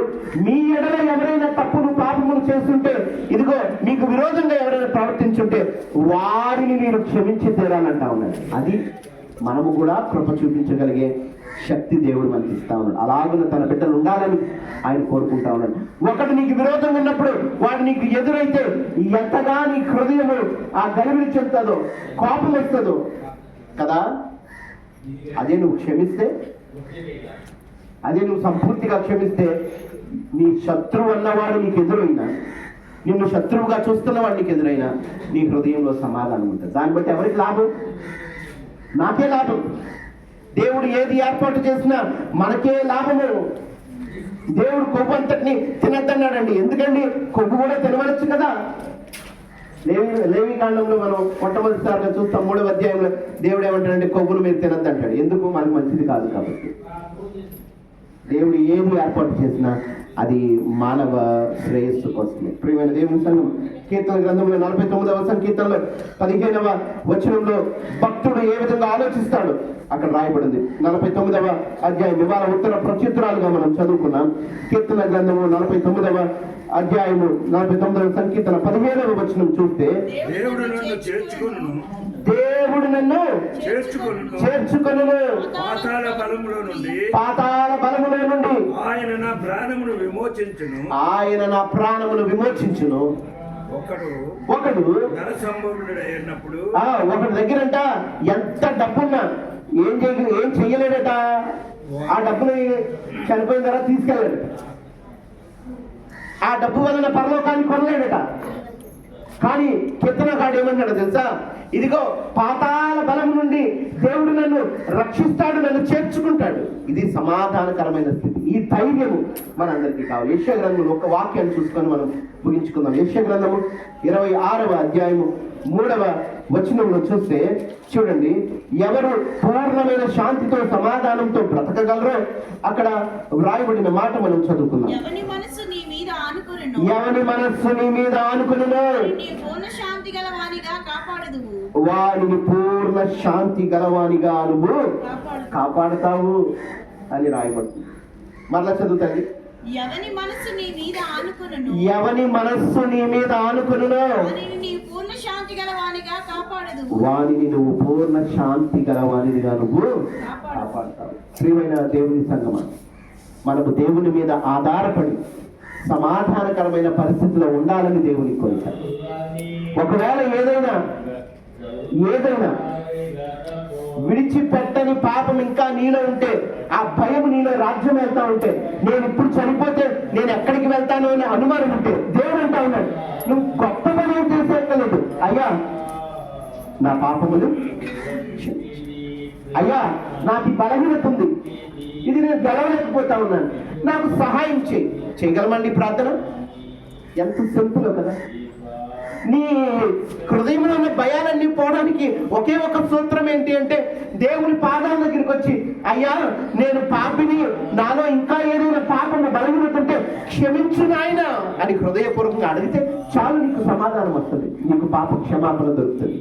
[SPEAKER 1] మీ ఎడల ఎవరైనా తప్పులు పాపములు చేస్తుంటే ఇదిగో మీకు విరోధంగా ప్రవర్తించుంటే వారిని మీరు క్షమించి తీరాలంటా ఉన్నాడు. అది మనము కూడా కృప చూపించగలిగే శక్తి దేవుడు మనకి ఇస్తా ఉన్నాడు. అలాగున్న తన బిడ్డలు ఉండాలని ఆయన కోరుకుంటా ఉన్నాడు. ఒకటి నీకు విరోధంగా ఉన్నప్పుడు వాడు నీకు ఎదురైతే ఎంతగా నీ హృదయము ఆ గలిబిలి చెందుతుందో, కోపం వస్తుందో కదా. అదే నువ్వు క్షమిస్తే, అదే నువ్వు సంపూర్తిగా క్షమిస్తే, నీ శత్రువు అన్నవాడు నీకు ఎదురైనా, నిన్ను శత్రువుగా చూస్తున్నవాడు నీకు ఎదురైనా, నీ హృదయంలో సమాధానం ఉంటుంది. దాన్ని బట్టి ఎవరికి లాభం? నాకే లాభం. దేవుడు ఏది ఏర్పాటు చేసినా మనకే లాభము. దేవుడు కొవ్వు అంతటిని తినద్దన్నాడండి. ఎందుకండి? కొవ్వు కూడా తినవచ్చు కదా. లేవి కాండంలో మనం మొట్టమొదటిసారిగా చూస్తాం 3వ అధ్యాయంలో దేవుడు ఏమంటాడంటే కొవ్వును మీరు తినద్దంటాడు. ఎందుకు? మనకు మంచిది కాదు కాబట్టి. దేవుడు ఏది ఏర్పాటు చేసినా అది మానవ శ్రేయస్సు కోసమే. ప్రియమైన దేవుని సంఘం, కీర్తన గ్రంథంలో 49వ సంకీర్తనలో 15వ వచనంలో భక్తుడు ఏ విధంగా ఆలోచిస్తాడు అక్కడ రాయబడింది. 49వ అధ్యాయం ఇవాళ ఉత్తర ప్రత్యుత్తరాలుగా మనం చదువుకున్నాం. కీర్తన గ్రంథము 49వ అధ్యాయము 49వ సంకీర్తన 15వ వచనం చూస్తే,
[SPEAKER 4] దేవుడు నన్ను చేర్చుకొనును,
[SPEAKER 1] దేవుడు నన్ను చేర్చుకొనును,
[SPEAKER 4] పాతాళ బలములో నుండి ఆయన నా ప్రాణమును విమోచించును,
[SPEAKER 1] ఆయన నా ప్రాణమును విమోచించును. ఒకడు
[SPEAKER 4] నర సంభవుడై ఉన్నప్పుడు
[SPEAKER 1] ఒకటి దగ్గరంట ఎంత డబ్బున్నా ఏం చెయ్యలేడట. ఆ డబ్బుని చనిపోయిన తర్వాత తీసుకెళ్ళాడు. ఆ డబ్బు వలన పరలోకాన్ని కొనలేడట. కానీ కీర్తనకారుడు ఏమన్నాడు తెలుసా? ఇదిగో పాతాళ బలం నుండి దేవుడు నన్ను రక్షిస్తాడు, నన్ను చేర్చుకుంటాడు. ఇది సమాధానకరమైన స్థితి. ఈ ధైర్యము మనందరికీ కావాలి. యెషయా గ్రంథం ఒక వాక్యాన్ని చూసుకొని మనం ముగించుకుందాం. యెషయా గ్రంథము 26వ అధ్యాయము 3వ వచనంలో చూస్తే చూడండి, ఎవరు పూర్ణమైన శాంతితో సమాధానంతో బ్రతకగలరో అక్కడ వ్రాయబడిన మాట మనం చదువుకుందాం.
[SPEAKER 5] ఎవని మనస్సు నీ మీద ఆనుకొనునో
[SPEAKER 1] వారిని పూర్ణ శాంతి గలవానిగా నువ్వు కాపాడుతావు అని రాయబడుతుంది. మరలా చదువుతాండి.
[SPEAKER 5] ఎవని మనస్సు నీ మీద ఆనుకొనునో వానిని నువ్వు పూర్ణ శాంతి గలవానిగా నువ్వు
[SPEAKER 1] కాపాడుతావు. ప్రియమైన దేవుని సంగమా, మనకు దేవుని మీద ఆధారపడి సమాధానకరమైన పరిస్థితిలో ఉండాలని దేవుని కోరిక. ఒకవేళ ఏదైనా విడిచిపెట్టని పాపం ఇంకా నీలో ఉంటే, ఆ భయం నీలో రాజ్యం వెళ్తా ఉంటే, నేను ఇప్పుడు చనిపోతే నేను ఎక్కడికి వెళ్తాను అనే అనుమానం ఉంటే, దేవుడు అంటా ఉన్నాడు, నువ్వు గొప్ప పని చేసేక్కలేదు. అయ్యా నా పాపములు, అయ్యా నాకు ఈ బలహీనత ఉంది, ఇది నేను గెలవలేకపోతా ఉన్నాను, నాకు సహాయం చేయగలమండి ప్రార్థన. ఎంత సింపుల్ కదా. నీ హృదయంలో ఉన్న భయాలన్నీ పోవడానికి ఒకే ఒక సూత్రం ఏంటి అంటే, దేవుని పాదాల దగ్గరికి వచ్చి, అయ్యా నేను పాపిని, నాలో ఇంకా ఏదైనా పాపము బలహీనత ఉంటే క్షమించు నాయన అని హృదయపూర్వకంగా అడిగితే చాలు, నీకు సమాధానం వస్తుంది, నీకు పాప క్షమాపణ దొరుకుతుంది.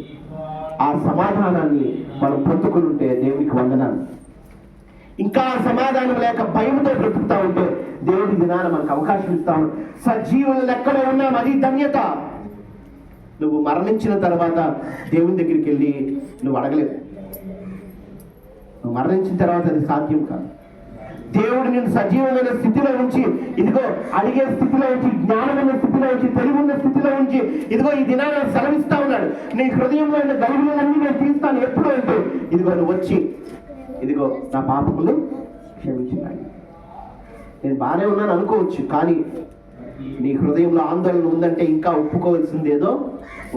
[SPEAKER 1] ఆ సమాధానాన్ని మనం పొందుకుని ఉంటే దేవునికి వందనాలు. ఇంకా సమాధానం లేక భయంతో బ్రతుకుతా ఉంటే దేవుడి దినాన మనకు అవకాశం ఇస్తాము. సజీవులు ఎక్కడ ఉన్నాం, అది ధన్యత. నువ్వు మరణించిన తర్వాత దేవుని దగ్గరికి వెళ్ళి నువ్వు అడగలేవు. నువ్వు మరణించిన తర్వాత అది సాధ్యం కాదు. దేవుడు నేను సజీవమైన స్థితిలో ఉంచి, ఇదిగో అడిగే స్థితిలో ఉంచి, జ్ఞానమైన స్థితిలో ఉంచి, తెలివున్న స్థితిలో ఉంచి, ఇదిగో ఈ దినాన్ని సెలవిస్తా ఉన్నాడు. నీ హృదయంలో ఉన్న గలిబిలన్నీ నేను తీస్తాను. ఎప్పుడు అంటే, ఇదిగో నువ్వు వచ్చి, ఇదిగో నా పాపములు క్షమించినాయి. నేను బాగానే ఉన్నాను అనుకోవచ్చు, కానీ నీ హృదయంలో ఆందోళన ఉందంటే ఇంకా ఒప్పుకోవాల్సింది ఏదో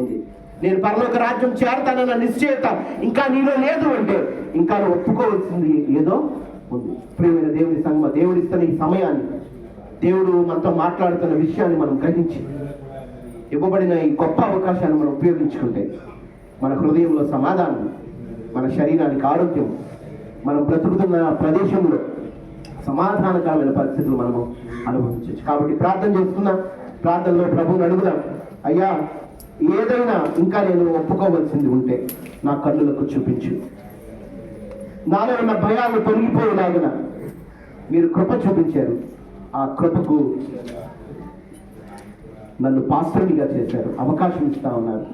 [SPEAKER 1] ఉంది. నేను పరలోక రాజ్యం చేరతానన్న నిశ్చయత ఇంకా నీలో లేదు అంటే ఇంకా నువ్వు ఒప్పుకోవాల్సింది ఏదో ఉంది. ప్రియమైన దేవుని సంగమ, దేవుడిస్తున్న ఈ సమయాన్ని, దేవుడు మనతో మాట్లాడుతున్న విషయాన్ని మనం గ్రహించి ఇవ్వబడిన ఈ గొప్ప అవకాశాన్ని మనం ఉపయోగించుకుంటే మన హృదయంలో సమాధానం, మన శరీరానికి ఆరోగ్యం, మనం బ్రతుకుతున్న ప్రదేశంలో సమాధానకరమైన పరిస్థితులు మనము అనుభవించవచ్చు. కాబట్టి ప్రార్థన చేసుకుందాం. ప్రార్థనలో ప్రభువుని అడుగుదాం, అయ్యా ఏదైనా ఇంకా నేను ఒప్పుకోవాల్సింది ఉంటే నా కన్నులకు చూపించు. నాలో ఉన్న భయాలు తొలగిపోయేలాగున మీరు కృప చూపించారు. ఆ కృపకు నన్ను పాత్రుడిగా చేశారు, అవకాశం ఇస్తా ఉన్నారు.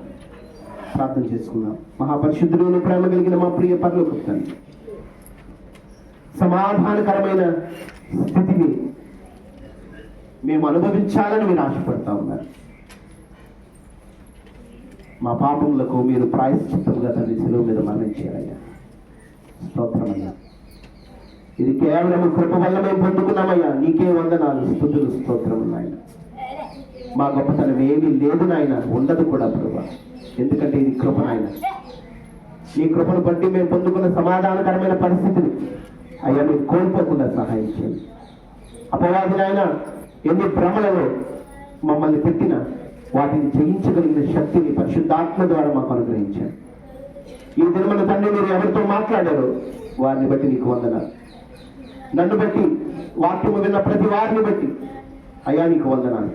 [SPEAKER 1] ప్రార్థన చేసుకుందాం. మహాపరిశుద్ధులను ప్రేమ కలిగిన మా ప్రియ పరలోకపు తండ్రి, సమాధానకరమైన స్థితిని మేము అనుభవించాలని మీరు ఆశపడతా ఉన్నారు. మా పాపములకు మీరు ప్రాయశ్చిత్తముగా తండ్రి శిలువ మీద మరణించారయ్యా. స్తోత్రమయ్యా. ఇది కేవలం కృప వల్ల మేము పొందుకున్నామయ్యా. నీకే వందనాలు, స్తుతులు, స్తోత్రము నాయన. మా గొప్పతనం ఏమీ లేదు నాయన, ఉండదు కూడా ప్రభువా. ఎందుకంటే ఇది కృప నాయన. నీ కృపను బట్టి మేము పొందుకున్న సమాధానకరమైన పరిస్థితిని అయ్యా మీరు కోల్పోకుండా సహాయం చేయండి. అపవాది నాయన ఎన్ని భ్రమలలో మమ్మల్ని పెట్టినా వాటిని జయించగలిగిన శక్తిని పరిశుద్ధాత్మ ద్వారా మాకు అనుగ్రహించారు. ఈ దినమున తండ్రి మీరు ఎవరితో మాట్లాడారో వారిని బట్టి నీకు వందనాలు. నన్ను బట్టి, వాక్యము విన్న ప్రతి వారిని బట్టి అయ్యా నీకు వందనాలు.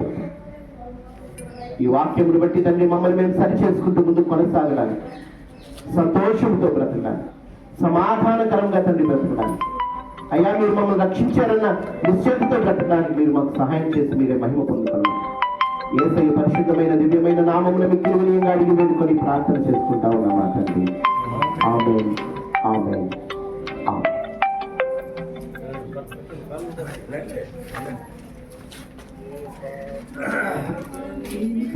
[SPEAKER 1] ఈ వాక్యమును బట్టి తండ్రి మమ్మల్ని మేము సరి చేసుకుంటూ ముందుకు కొనసాగడానికి, సంతోషంతో బ్రతకడానికి, సమాధానకరంగా తండ్రి బ్రతకడానికి, అయ్యా మీరు మమ్మల్ని రక్షించారన్న నిశ్చయతతో బ్రతకడానికి మీరు మాకు సహాయం చేసి మీరే మహిమ పొందుతారు. యేసయ్య పరిశుద్ధమైన దివ్యమైన నామమున మిక్కిలిగా అడిగి వేడుకొని ప్రార్థన చేసుకుంటా ఉన్నాం తండ్రి. ఆమేన్, ఆమేన్, ఆమేన్.